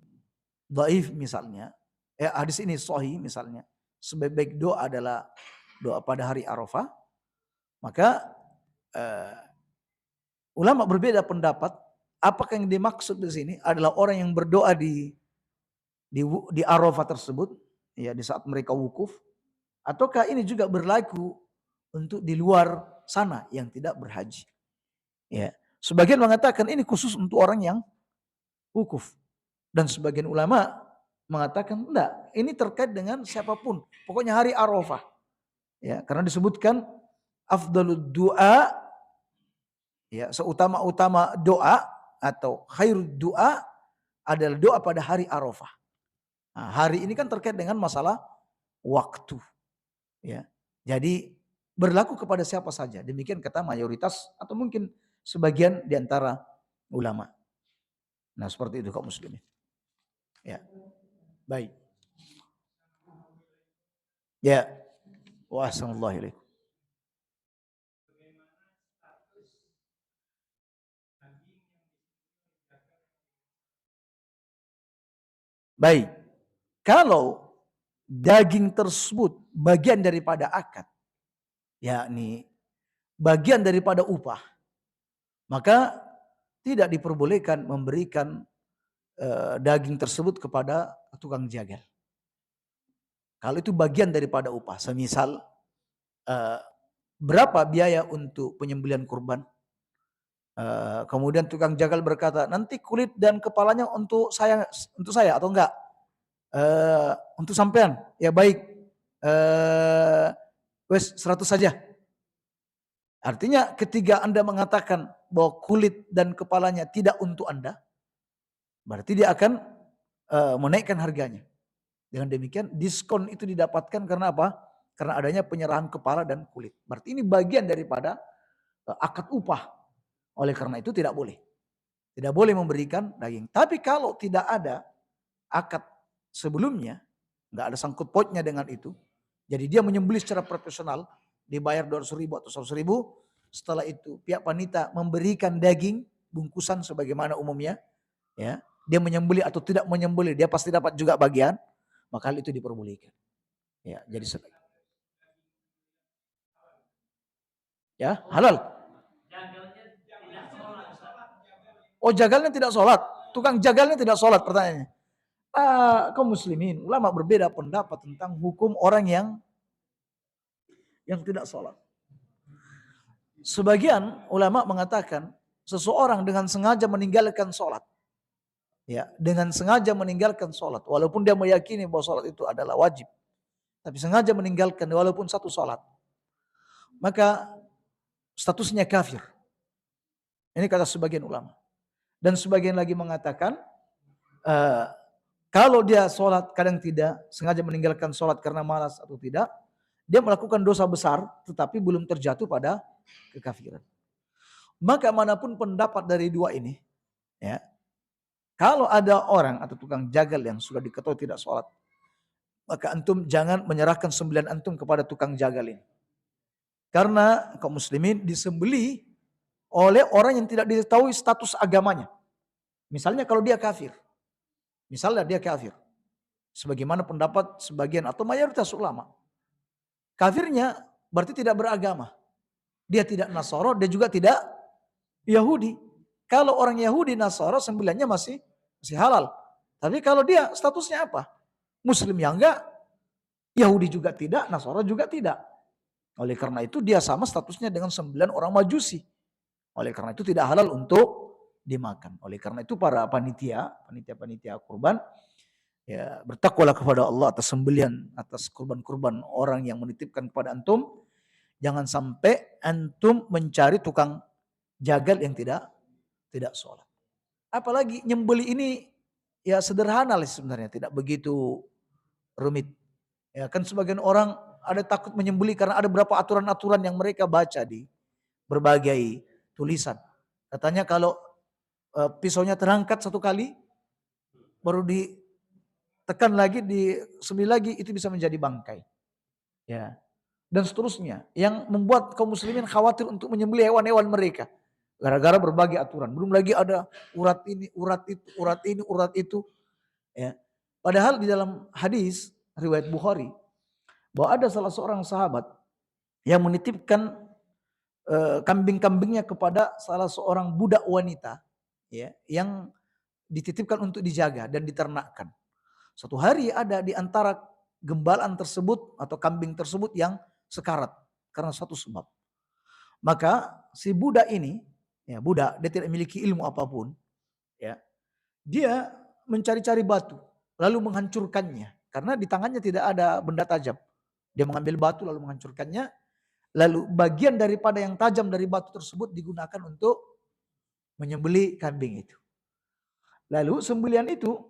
dhaif misalnya, hadis ini sahih misalnya, sebaik-baik doa adalah doa pada hari Arafah, maka ulama berbeda pendapat apakah yang dimaksud di sini adalah orang yang berdoa di Arafah tersebut, ya di saat mereka wukuf, ataukah ini juga berlaku untuk di luar sana yang tidak berhaji. Ya, sebagian mengatakan ini khusus untuk orang yang wukuf, dan sebagian ulama mengatakan enggak, ini terkait dengan siapapun, pokoknya hari Arafah. Ya, karena disebutkan afdalud du'a, ya seutama-utama doa atau khairud du'a adalah doa pada hari Arafah. Nah, hari ini kan terkait dengan masalah waktu. Ya, jadi berlaku kepada siapa saja. Demikian kata mayoritas atau mungkin sebagian di antara ulama. Nah, seperti itu kaum muslimin. Ya. Baik. Ya. Wa sallallahu alaihi. Baik. Kalau daging tersebut bagian daripada akad, yakni bagian daripada upah, maka tidak diperbolehkan memberikan daging tersebut kepada tukang jagal. Kalau itu bagian daripada upah, semisal berapa biaya untuk penyembelihan kurban? Kemudian tukang jagal berkata, nanti kulit dan kepalanya untuk saya atau enggak? Untuk sampean, ya baik. Wes 100 saja. Artinya ketika Anda mengatakan bahwa kulit dan kepalanya tidak untuk Anda, berarti dia akan menaikkan harganya. Dengan demikian diskon itu didapatkan karena apa? karena adanya penyerahan kepala dan kulit. Berarti ini bagian daripada akad upah. Oleh karena itu tidak boleh. Tidak boleh memberikan daging. Tapi kalau tidak ada akad sebelumnya, nggak ada sangkut pautnya dengan itu, jadi dia menyembelih secara profesional, dibayar 200.000 atau 100.000, setelah itu pihak panitia memberikan daging bungkusan sebagaimana umumnya, ya, dia menyembelih atau tidak menyembelih, dia pasti dapat juga bagian, maka hal itu diperbolehkan. Ya, jadi ya halal. Oh, jagalnya tidak sholat, tukang jagalnya tidak sholat, pertanyaannya. Kaum muslimin, ulama berbeda pendapat tentang hukum orang yang tidak sholat. Sebagian ulama mengatakan seseorang dengan sengaja meninggalkan sholat, ya, dengan sengaja meninggalkan sholat, walaupun dia meyakini bahwa sholat itu adalah wajib, tapi sengaja meninggalkan walaupun satu sholat, maka statusnya kafir. Ini kata sebagian ulama. Dan sebagian lagi mengatakan kalau dia sholat kadang tidak, sengaja meninggalkan sholat karena malas atau tidak, dia melakukan dosa besar tetapi belum terjatuh pada kekafiran. Maka manapun pendapat dari dua ini, ya, kalau ada orang atau tukang jagal yang sudah diketahui tidak sholat, maka antum jangan menyerahkan sembelihan antum kepada tukang jagal ini. Karena kaum muslimin disembeli oleh orang yang tidak diketahui status agamanya. Misalnya kalau dia kafir. Misalnya dia kafir. Sebagaimana pendapat sebagian atau mayoritas ulama. Kafirnya berarti tidak beragama. Dia tidak Nasara, dia juga tidak Yahudi. Kalau orang Yahudi Nasara sembelihannya masih halal. Tapi kalau dia statusnya apa? Muslim yang enggak, Yahudi juga tidak, Nasara juga tidak. Oleh karena itu dia sama statusnya dengan sembelihan orang Majusi. Oleh karena itu tidak halal untuk dimakan. Oleh karena itu para panitia kurban, ya, bertakwalah kepada Allah atas sembelihan, atas kurban-kurban orang yang menitipkan kepada antum. Jangan sampai antum mencari tukang jagal yang tidak sholat. Apalagi nyembeli ini ya sederhana sebenarnya, tidak begitu rumit. Ya kan sebagian orang ada takut menyembeli karena ada beberapa aturan-aturan yang mereka baca di berbagai tulisan. Katanya kalau pisaunya terangkat satu kali, baru ditekan lagi, disembelih lagi, itu bisa menjadi bangkai. Ya. Dan seterusnya. Yang membuat kaum muslimin khawatir untuk menyembelih hewan-hewan mereka. Gara-gara berbagai aturan. Belum lagi ada urat ini, urat itu, urat ini, urat itu. Ya. Padahal di dalam hadis riwayat Bukhari, bahwa ada salah seorang sahabat yang menitipkan kambing-kambingnya kepada salah seorang budak wanita, ya, yang dititipkan untuk dijaga dan diternakkan. Suatu hari ada di antara gembalaan tersebut atau kambing tersebut yang sekarat karena suatu sebab. Maka si budak ini, ya budak, dia tidak memiliki ilmu apapun, ya, dia mencari-cari batu lalu menghancurkannya karena di tangannya tidak ada benda tajam. Dia mengambil batu lalu menghancurkannya. Lalu bagian daripada yang tajam dari batu tersebut digunakan untuk menyembelih kambing itu. Lalu sembelihan itu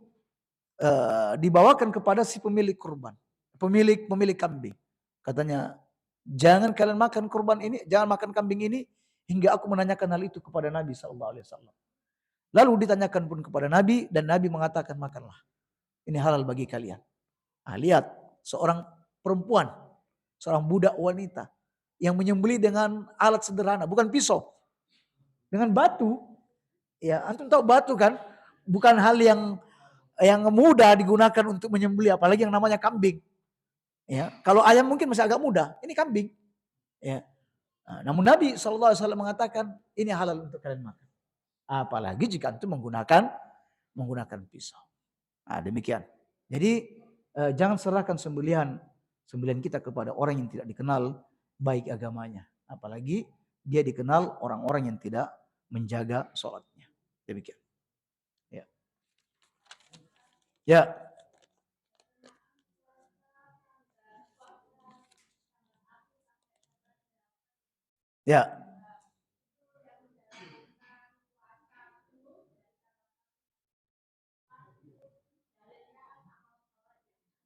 dibawakan kepada si pemilik kurban, pemilik kambing. Katanya, jangan kalian makan kurban ini, jangan makan kambing ini hingga aku menanyakan hal itu kepada Nabi SAW. Lalu ditanyakan pun kepada Nabi dan Nabi mengatakan makanlah. Ini halal bagi kalian. Lihat seorang perempuan, seorang budak wanita yang menyembelih dengan alat sederhana, bukan pisau, dengan batu. Ya, antum tahu batu kan, bukan hal yang mudah digunakan untuk menyembelih, apalagi yang namanya kambing. Ya, kalau ayam mungkin masih agak mudah, ini kambing. Ya. Nah, namun Nabi SAW mengatakan ini halal untuk kalian makan. Apalagi jika antum menggunakan pisau. Demikian. Jadi jangan serahkan sembelihan kita kepada orang yang tidak dikenal baik agamanya. Apalagi dia dikenal orang-orang yang tidak menjaga sholatnya. Demikian. Ya. Ya. Ya.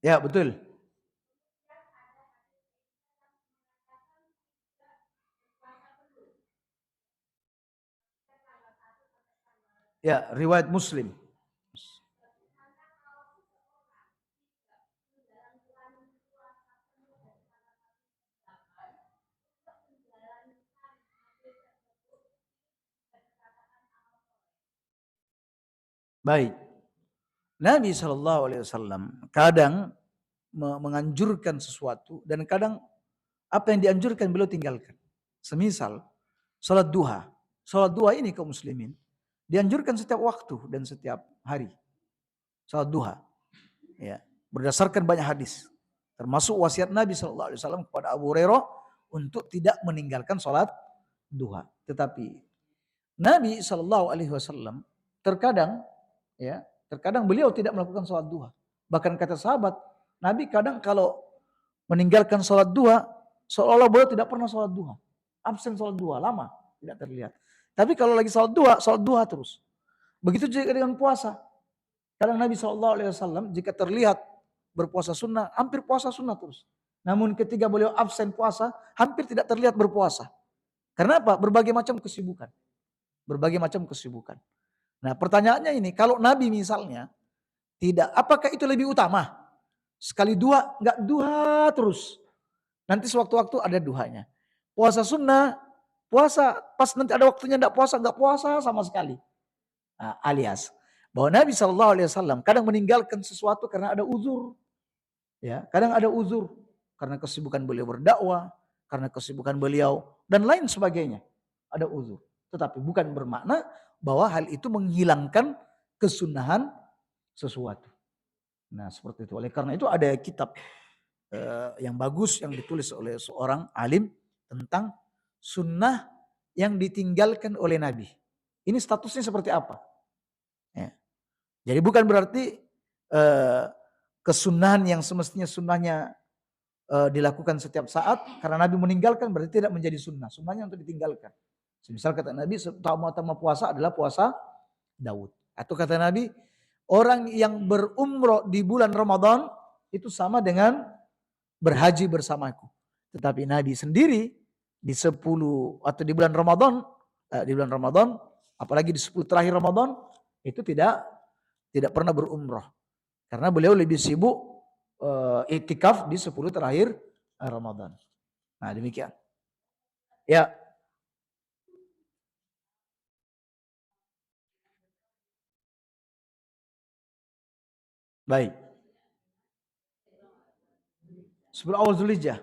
Ya, betul. Ya, riwayat Muslim. Baik. Nabi SAW kadang menganjurkan sesuatu dan kadang apa yang dianjurkan beliau tinggalkan. Semisal salat duha. Salat duha ini kaum muslimin dianjurkan setiap waktu dan setiap hari. Salat duha. Ya, berdasarkan banyak hadis. Termasuk wasiat Nabi SAW kepada Abu Hurairah untuk tidak meninggalkan salat duha. Tetapi Nabi SAW terkadang beliau tidak melakukan salat duha. Bahkan kata sahabat, Nabi kadang kalau meninggalkan salat duha, seolah-olah beliau tidak pernah salat duha. Absen salat duha, lama, tidak terlihat. Tapi kalau lagi salat duha terus. Begitu juga dengan puasa. Kadang Nabi SAW jika terlihat berpuasa sunnah, hampir puasa sunnah terus. Namun ketika beliau absen puasa, hampir tidak terlihat berpuasa. Karena apa? Berbagai macam kesibukan. Berbagai macam kesibukan. Nah pertanyaannya ini, kalau Nabi misalnya tidak, apakah itu lebih utama? Sekali dua, enggak duha terus. Nanti sewaktu-waktu ada duhanya. Puasa sunnah, puasa pas nanti ada waktunya enggak puasa sama sekali. Nah, alias bahwa Nabi SAW kadang meninggalkan sesuatu karena ada uzur. Ya, kadang ada uzur karena kesibukan beliau berdakwah, karena kesibukan beliau dan lain sebagainya. Ada uzur. Tetapi bukan bermakna bahwa hal itu menghilangkan kesunahan sesuatu. Nah, seperti itu. Oleh karena itu ada kitab yang bagus yang ditulis oleh seorang alim tentang sunnah yang ditinggalkan oleh Nabi. Ini statusnya seperti apa? Ya. Jadi bukan berarti kesunahan yang semestinya sunnahnya dilakukan setiap saat karena Nabi meninggalkan berarti tidak menjadi sunnah. Sunnahnya untuk ditinggalkan. Misal kata Nabi, utama puasa adalah puasa Daud. Atau kata Nabi, orang yang berumroh di bulan Ramadan itu sama dengan berhaji bersamaku. Tetapi Nabi sendiri di 10 atau di bulan Ramadan, apalagi di 10 terakhir Ramadan itu tidak pernah berumroh. Karena beliau lebih sibuk iktikaf di 10 terakhir Ramadan. Nah demikian. Ya. Baik. 10 awal Zulhijjah.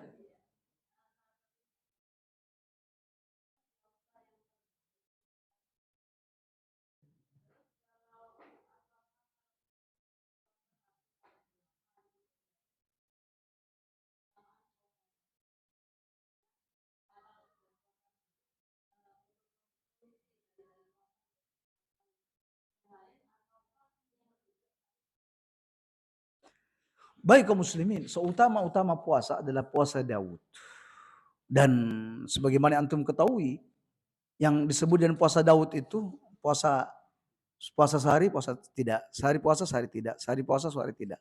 Baik kaum muslimin, seutama-utama puasa adalah puasa Daud. Dan sebagaimana antum ketahui, yang disebut dengan puasa Daud itu puasa sehari, puasa tidak, sehari puasa, sehari tidak, sehari puasa, sehari tidak.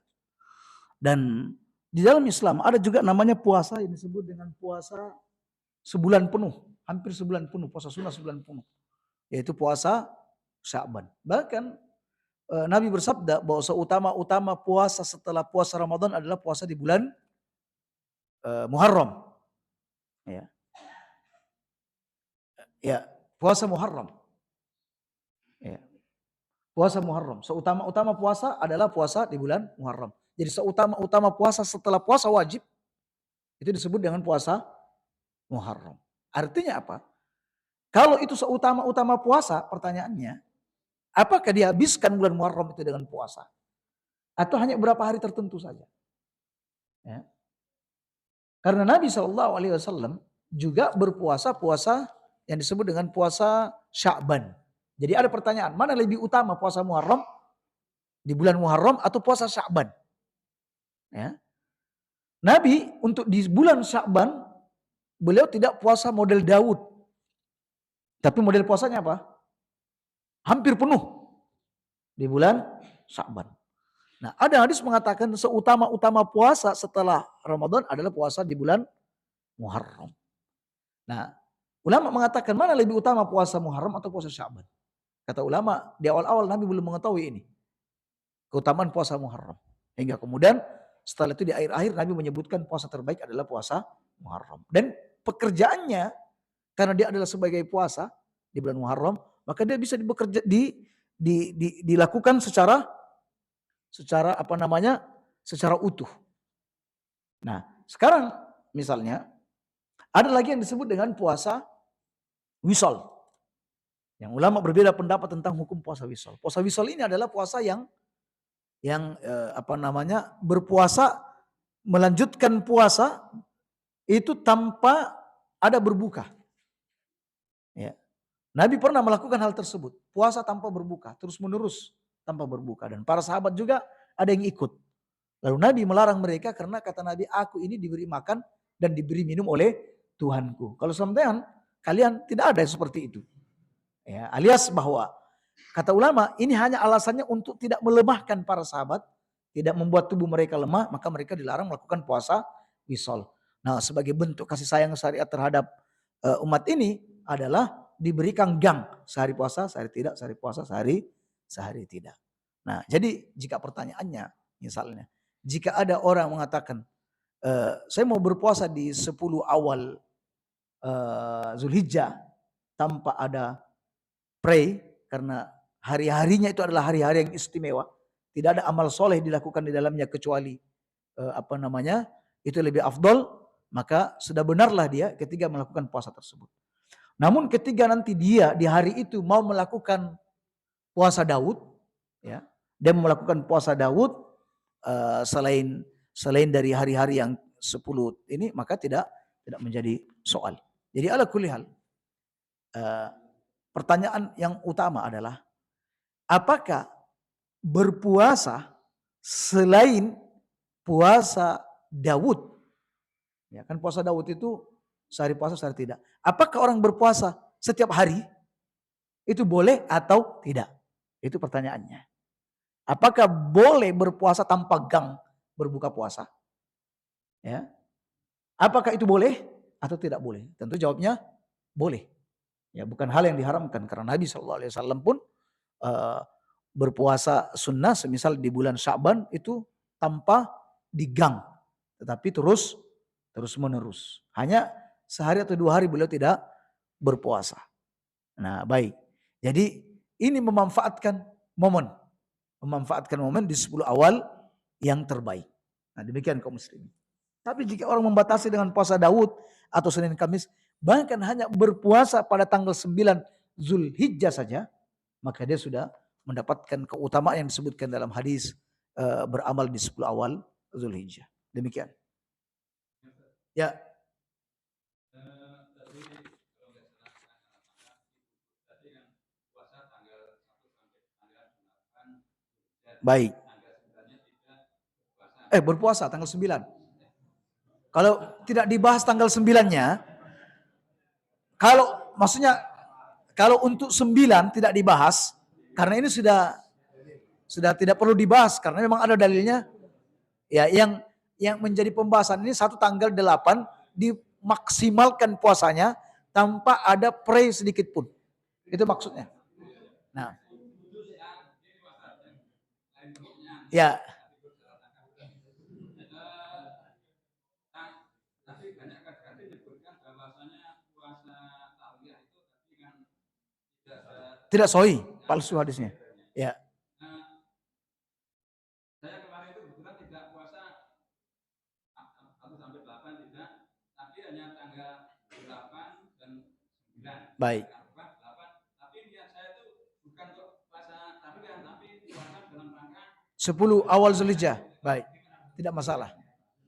Dan di dalam Islam ada juga namanya puasa yang disebut dengan puasa sebulan penuh, hampir sebulan penuh, puasa sunnah sebulan penuh, yaitu puasa Sya'ban. Bahkan Nabi bersabda bahwa seutama-utama puasa setelah puasa Ramadan adalah puasa di bulan Muharram. Ya, puasa Muharram. Ya. Puasa Muharram. Seutama-utama puasa adalah puasa di bulan Muharram. Jadi seutama-utama puasa setelah puasa wajib itu disebut dengan puasa Muharram. Artinya apa? Kalau itu seutama-utama puasa, pertanyaannya, apakah dihabiskan bulan Muharram itu dengan puasa? Atau hanya beberapa hari tertentu saja? Ya. Karena Nabi SAW juga berpuasa puasa yang disebut dengan puasa Sya'ban. Jadi ada pertanyaan, mana lebih utama puasa Muharram di bulan Muharram atau puasa Sya'ban? Ya. Nabi untuk di bulan Sya'ban beliau tidak puasa model Daud. Tapi model puasanya apa? Hampir penuh di bulan Sya'ban. Nah, ada hadis mengatakan seutama-utama puasa setelah Ramadan adalah puasa di bulan Muharram. Nah, ulama mengatakan mana lebih utama puasa Muharram atau puasa Sya'ban? Kata ulama, di awal-awal Nabi belum mengetahui ini. Keutamaan puasa Muharram. Hingga kemudian setelah itu di akhir-akhir Nabi menyebutkan puasa terbaik adalah puasa Muharram. Dan pekerjaannya, karena dia adalah sebagai puasa di bulan Muharram, maka dia bisa dilakukan secara secara utuh. Nah, sekarang misalnya ada lagi yang disebut dengan puasa wisol. Yang ulama berbeda pendapat tentang hukum puasa wisol. Puasa wisol ini adalah puasa yang berpuasa, melanjutkan puasa itu tanpa ada berbuka. Ya. Nabi pernah melakukan hal tersebut, puasa tanpa berbuka, terus menerus tanpa berbuka, dan para sahabat juga ada yang ikut. Lalu Nabi melarang mereka karena kata Nabi, aku ini diberi makan dan diberi minum oleh Tuhanku. Kalau sampean, kalian tidak ada yang seperti itu. Ya, alias bahwa kata ulama ini hanya alasannya untuk tidak melemahkan para sahabat, tidak membuat tubuh mereka lemah, maka mereka dilarang melakukan puasa wisol. Nah, sebagai bentuk kasih sayang syariat terhadap umat ini adalah diberikan gang, sehari puasa, sehari tidak, sehari puasa, sehari tidak. Nah, jadi jika pertanyaannya misalnya, jika ada orang mengatakan, saya mau berpuasa di 10 awal Zulhijjah tanpa ada pray, karena hari-harinya itu adalah hari-hari yang istimewa. Tidak ada amal soleh dilakukan di dalamnya kecuali itu lebih afdol, maka sudah benarlah dia ketika melakukan puasa tersebut. Namun ketika nanti dia di hari itu mau melakukan puasa Daud, ya, dia melakukan puasa Daud selain dari hari-hari yang 10 ini, maka tidak menjadi soal. Jadi ala kulli hal, pertanyaan yang utama adalah apakah berpuasa selain puasa Daud? Ya kan puasa Daud itu sehari puasa sehari tidak. Apakah orang berpuasa setiap hari itu boleh atau tidak? Itu pertanyaannya. Apakah boleh berpuasa tanpa gang berbuka puasa? Ya. Apakah itu boleh atau tidak boleh? Tentu jawabnya boleh. Ya, bukan hal yang diharamkan karena Nabi SAW pun berpuasa sunnah semisal di bulan Sya'ban itu tanpa digang, tetapi terus menerus. Hanya sehari atau 2 hari beliau tidak berpuasa. Nah, baik. Jadi ini memanfaatkan momen di 10 awal yang terbaik. Nah, demikian kaum muslimin. Tapi jika orang membatasi dengan puasa Daud atau Senin Kamis, bahkan hanya berpuasa pada tanggal 9 Zulhijjah saja, maka dia sudah mendapatkan keutamaan yang disebutkan dalam hadis beramal di 10 awal Zulhijjah. Demikian. Ya. Baik. Berpuasa tanggal 9. Kalau tidak dibahas tanggal 9-nya, kalau untuk 9 tidak dibahas, karena ini sudah tidak perlu dibahas karena memang ada dalilnya. Ya, yang menjadi pembahasan ini satu tanggal 8 dimaksimalkan puasanya tanpa ada pray sedikit pun. Itu maksudnya. Nah. Ya. Tidak sahih, palsu hadisnya. Ya. Saya kemarin itu kebetulan tidak puasa 1 sampai 8 tidak, tapi hanya tanggal 8 dan 9. Baik. 8, tapi niat saya itu bukan untuk puasa tarawih, tapi puasa dalam rangka 10 awal Zulhijjah. Baik. Tidak masalah.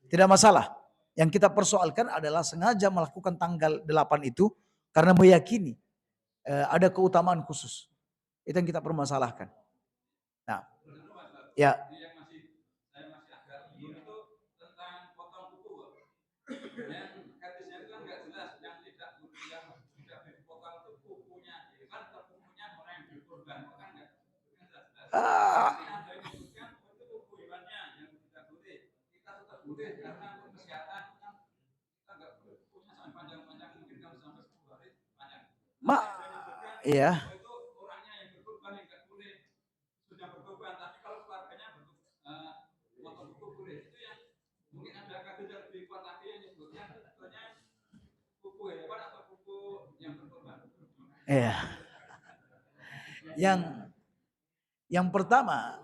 Tidak masalah. Yang kita persoalkan adalah sengaja melakukan tanggal 8 itu karena meyakini ada keutamaan khusus. Itu yang kita permasalahkan. Nah, ya. Saya masih agak bingung itu tentang potong kuku. Yang hadisnya itu kan nggak jelas, yang tidak dipotong itu kukunya, kan kukunya orang yang berkorban, kan nggak jelas. Ada yang menyebutkan itu kuku hewannya yang tidak boleh. Kita tetap boleh karena untuk kesehatan kan kita nggak boleh kukunya sampai panjang-panjang, mungkin kalau sampai 10 hari panjang. Iya. Ya. Yang pertama,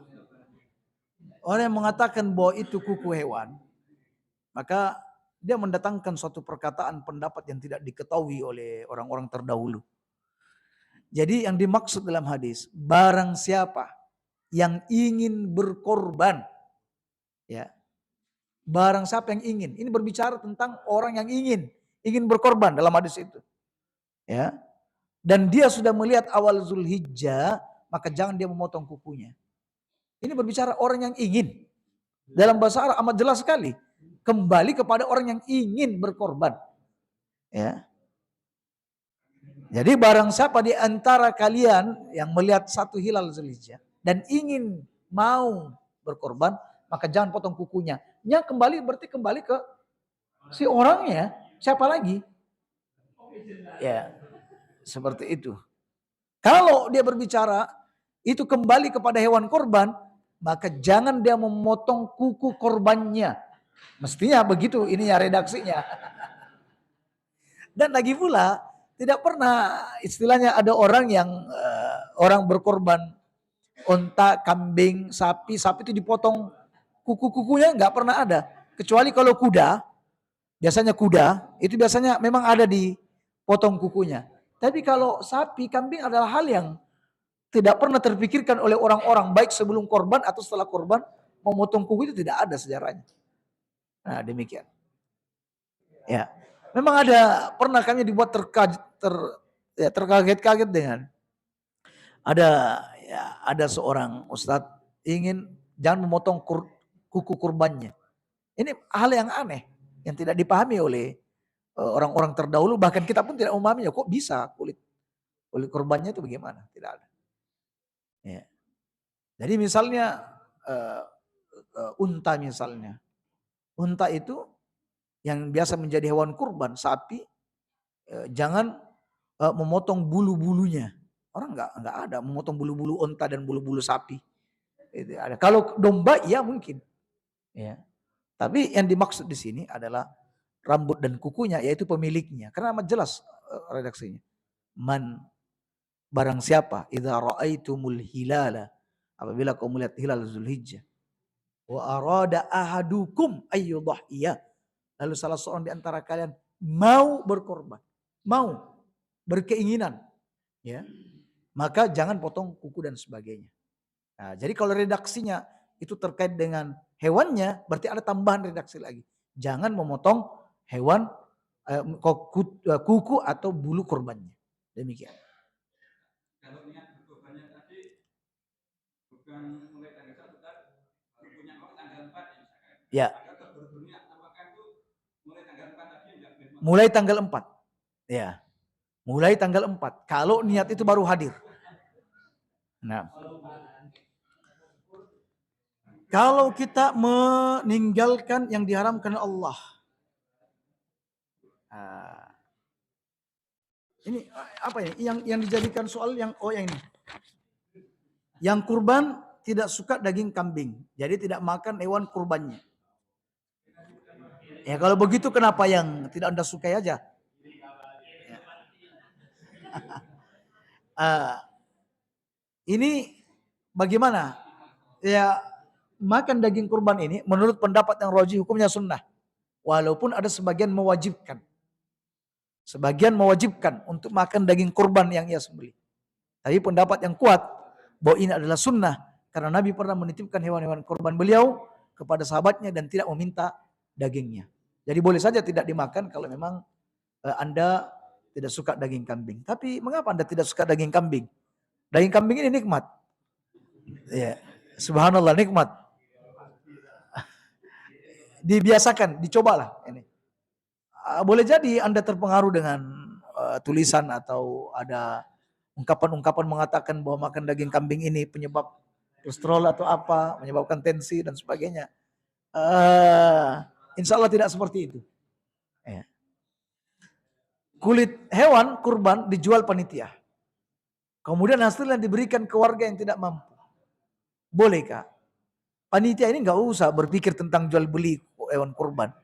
orang yang mengatakan bahwa itu kuku hewan, maka dia mendatangkan suatu perkataan pendapat yang tidak diketahui oleh orang-orang terdahulu. Jadi yang dimaksud dalam hadis, barang siapa yang ingin berkorban, ya, barang siapa yang ingin, ini berbicara tentang orang yang ingin berkorban dalam hadis itu, ya, dan dia sudah melihat awal Zulhijjah, maka jangan dia memotong kukunya. Ini berbicara orang yang ingin. Dalam bahasa Arab amat jelas sekali. Kembali kepada orang yang ingin berkorban. Ya. Jadi barang siapa di antara kalian yang melihat satu hilal Zulhijjah dan ingin mau berkorban, maka jangan potong kukunya. Yang kembali berarti kembali ke si orangnya. Siapa lagi? Ya, seperti itu. Kalau dia berbicara itu kembali kepada hewan korban, maka jangan dia memotong kuku korbannya. Mestinya begitu ini ya redaksinya. Dan lagi pula tidak pernah istilahnya ada orang yang orang berkorban unta, kambing, sapi itu dipotong kuku-kukunya, nggak pernah ada. Kecuali kalau kuda, biasanya kuda itu biasanya memang ada dipotong kukunya. Tapi kalau sapi, kambing adalah hal yang tidak pernah terpikirkan oleh orang-orang baik sebelum korban atau setelah korban memotong kuku itu tidak ada sejarahnya. Nah demikian. Ya, memang ada pernah kami dibuat terkaget-kaget dengan ada seorang ustadz ingin jangan memotong kuku kurbannya. Ini hal yang aneh yang tidak dipahami oleh orang-orang terdahulu, bahkan kita pun tidak memahaminya. Kok bisa kulit kurbannya itu bagaimana? Tidak ada. Ya. Jadi misalnya unta misalnya. Unta itu yang biasa menjadi hewan kurban, sapi, jangan memotong bulu-bulunya. Orang nggak ada memotong bulu-bulu unta dan bulu-bulu sapi. Itu ada. Kalau domba ya mungkin. Ya. Tapi yang dimaksud di sini adalah rambut dan kukunya, yaitu pemiliknya. Karena amat jelas redaksinya. Man, barang siapa, idza ra'aitumul hilala, apabila kau melihat hilal Zulhijjah, wa arada ahadukum ayyudhiyya, lalu salah seorang di antara kalian mau berkorban, mau berkeinginan, ya, maka jangan potong kuku dan sebagainya. Nah, jadi kalau redaksinya itu terkait dengan hewannya, berarti ada tambahan redaksi lagi. Jangan memotong hewan kuku atau bulu korbannya. Demikian. Kalau niat berkorbannya tadi bukan mulai tanggal 1, punya tanggal 4 ya misalkan. Ya. Kalau berniat apakah itu mulai tanggal 4 tadi enggak? Mulai tanggal 4. Ya. Mulai tanggal 4. Kalau niat itu baru hadir. Nah. Kalau kita meninggalkan yang diharamkan Allah. Ini apa ya? Yang dijadikan soal yang ini. Yang kurban tidak suka daging kambing. Jadi tidak makan hewan kurbannya. Ya kalau begitu kenapa yang tidak Anda sukai aja? Ini bagaimana? Ya makan daging kurban ini menurut pendapat yang rajih hukumnya sunnah. Walaupun ada sebagian mewajibkan. Sebagian mewajibkan untuk makan daging kurban yang ia sembelih. Tapi pendapat yang kuat bahwa ini adalah sunnah. Karena Nabi pernah menitipkan hewan-hewan kurban beliau kepada sahabatnya dan tidak meminta dagingnya. Jadi boleh saja tidak dimakan kalau memang Anda tidak suka daging kambing. Tapi mengapa Anda tidak suka daging kambing? Daging kambing ini nikmat. Ya, subhanallah nikmat. Dibiasakan, dicobalah ini. Boleh jadi Anda terpengaruh dengan tulisan atau ada ungkapan-ungkapan mengatakan bahwa makan daging kambing ini penyebab kolesterol atau apa, menyebabkan tensi dan sebagainya. Insya Allah tidak seperti itu. Ya. Kulit hewan kurban dijual panitia. Kemudian hasilnya diberikan ke warga yang tidak mampu. Bolehkah? Panitia ini nggak usah berpikir tentang jual beli hewan kurban.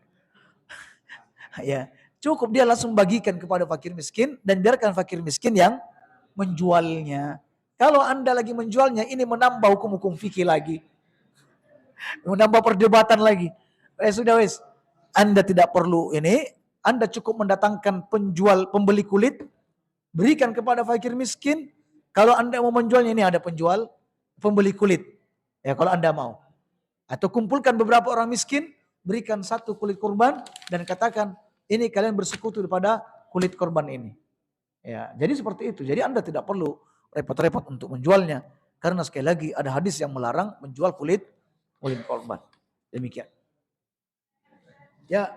Ya, cukup dia langsung bagikan kepada fakir miskin dan biarkan fakir miskin yang menjualnya. Kalau Anda lagi menjualnya, ini menambah hukum-hukum fikih lagi. Menambah perdebatan lagi. Sudah wes, Anda tidak perlu ini, Anda cukup mendatangkan pembeli kulit, berikan kepada fakir miskin. Kalau Anda mau menjualnya, ini ada penjual, pembeli kulit. Ya kalau Anda mau. Atau kumpulkan beberapa orang miskin, berikan satu kulit kurban dan katakan, ini kalian bersekutu pada kulit kurban ini. Ya, jadi seperti itu. Jadi Anda tidak perlu repot-repot untuk menjualnya, karena sekali lagi ada hadis yang melarang menjual kulit korban. Demikian. Ya.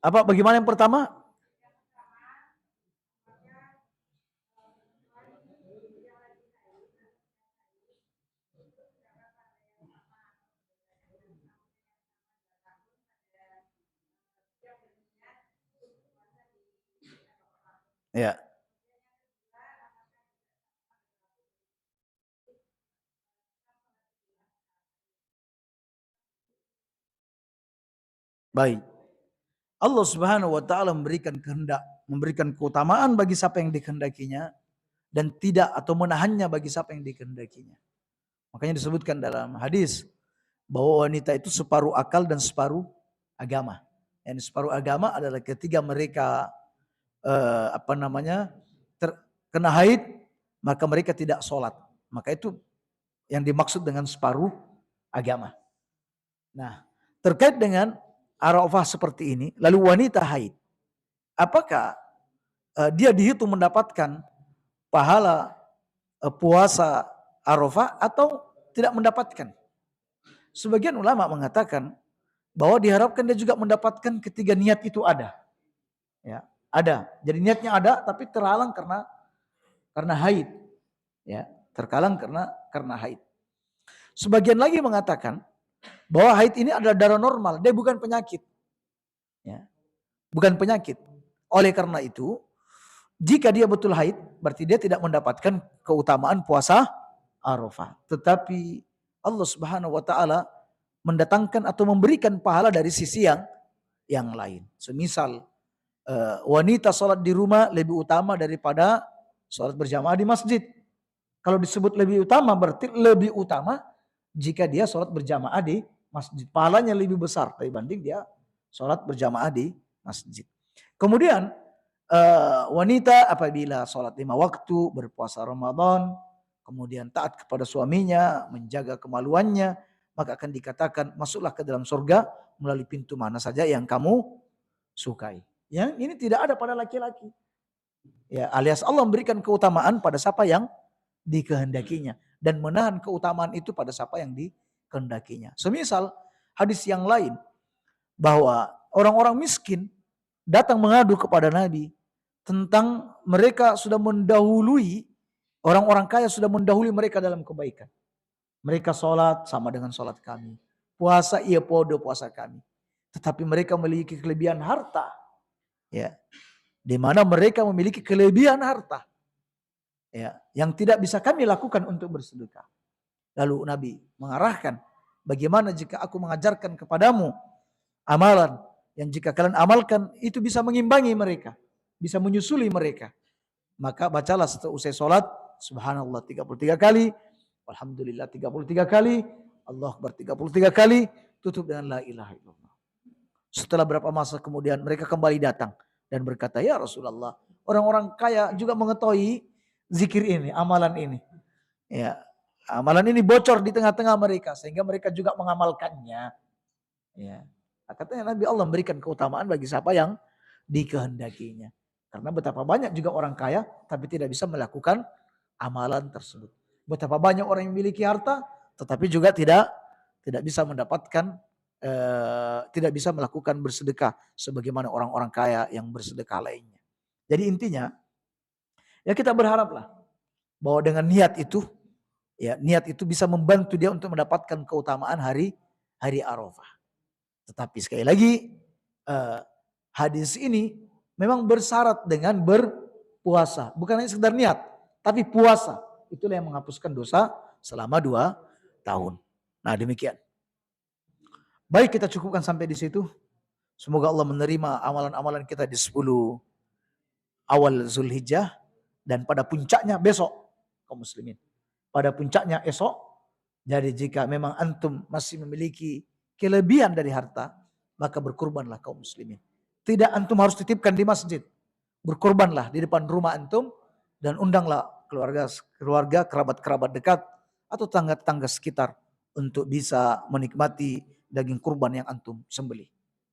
Apa bagaimana yang pertama? Ya. Baik. Allah Subhanahu wa taala memberikan kehendak, memberikan keutamaan bagi siapa yang dikehendakinya dan tidak atau menahannya bagi siapa yang dikehendakinya. Makanya disebutkan dalam hadis bahwa wanita itu separuh akal dan separuh agama. Yang separuh agama adalah ketika mereka kena haid, maka mereka tidak sholat. Maka itu yang dimaksud dengan separuh agama. Nah, terkait dengan Arafah seperti ini, lalu wanita haid, apakah dia dihitung mendapatkan pahala puasa Arafah atau tidak mendapatkan? Sebagian ulama mengatakan bahwa diharapkan dia juga mendapatkan ketika niat itu ada. Ya, ada. Jadi niatnya ada tapi terhalang karena haid. Ya, terhalang karena haid. Sebagian lagi mengatakan bahwa haid ini adalah darah normal, dia bukan penyakit. Ya. Bukan penyakit. Oleh karena itu, jika dia betul haid, berarti dia tidak mendapatkan keutamaan puasa Arafah. Tetapi Allah Subhanahu wa taala mendatangkan atau memberikan pahala dari sisi yang lain. Semisal wanita sholat di rumah lebih utama daripada sholat berjamaah di masjid. Kalau disebut lebih utama berarti lebih utama jika dia sholat berjamaah di masjid. Pahalanya lebih besar dibanding dia sholat berjamaah di masjid. Kemudian wanita apabila sholat 5 waktu, berpuasa Ramadan, kemudian taat kepada suaminya, menjaga kemaluannya, maka akan dikatakan masuklah ke dalam surga melalui pintu mana saja yang kamu sukai. Yang ini tidak ada pada laki-laki. Ya, alias Allah memberikan keutamaan pada siapa yang dikehendakinya dan menahan keutamaan itu pada siapa yang dikehendakinya. Semisal hadis yang lain bahwa orang-orang miskin datang mengadu kepada Nabi tentang mereka sudah mendahului, orang-orang kaya sudah mendahului mereka dalam kebaikan. Mereka sholat sama dengan sholat kami. Puasa ia podo puasa kami. Tetapi mereka memiliki kelebihan harta. Ya, di mana mereka memiliki kelebihan harta. Ya, yang tidak bisa kami lakukan untuk bersedekah. Lalu Nabi mengarahkan, bagaimana jika aku mengajarkan kepadamu amalan yang jika kalian amalkan itu bisa mengimbangi mereka, bisa menyusuli mereka. Maka bacalah setelah usai sholat, subhanallah 33 kali, alhamdulillah 33 kali, Allah Akbar 33 kali, tutup dengan la ilaha illallah. Setelah berapa masa kemudian mereka kembali datang dan berkata, ya Rasulullah, orang-orang kaya juga mengetahui zikir ini, amalan ini. Ya, amalan ini bocor di tengah-tengah mereka sehingga mereka juga mengamalkannya. Ya. Katanya Nabi Allah memberikan keutamaan bagi siapa yang dikehendakinya. Karena betapa banyak juga orang kaya tapi tidak bisa melakukan amalan tersebut. Betapa banyak orang yang memiliki harta tetapi juga tidak bisa mendapatkan tidak bisa melakukan bersedekah sebagaimana orang-orang kaya yang bersedekah lainnya. Jadi intinya ya kita berharaplah bahwa dengan niat itu ya niat itu bisa membantu dia untuk mendapatkan keutamaan hari Arafah. Tetapi sekali lagi hadis ini memang bersyarat dengan berpuasa, bukan hanya sekedar niat, Tapi puasa, itulah yang menghapuskan dosa selama 2 tahun. Nah demikian. Baik, kita cukupkan sampai di situ. Semoga Allah menerima amalan-amalan kita di 10 awal Zulhijjah. Dan pada puncaknya besok, kaum muslimin. Pada puncaknya esok. Jadi jika memang antum masih memiliki kelebihan dari harta, maka berkurbanlah kaum muslimin. Tidak antum harus titipkan di masjid. Berkorbanlah di depan rumah antum dan undanglah keluarga, kerabat-kerabat dekat atau tangga-tangga sekitar untuk bisa menikmati daging kurban yang antum sembelih.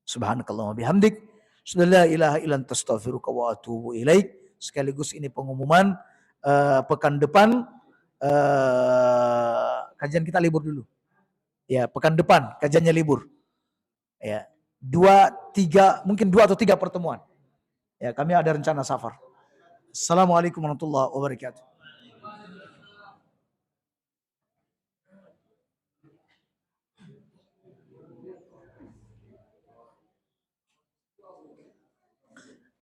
Subhanakallahumma bihamdik, la ilaha illa anta astaghfiruka wa atubu ilaik. Sekaligus ini pengumuman pekan depan kajian kita libur dulu. Ya, pekan depan kajiannya libur. Ya, 2 atau 3 pertemuan. Ya, kami ada rencana safar. Assalamualaikum warahmatullahi wabarakatuh.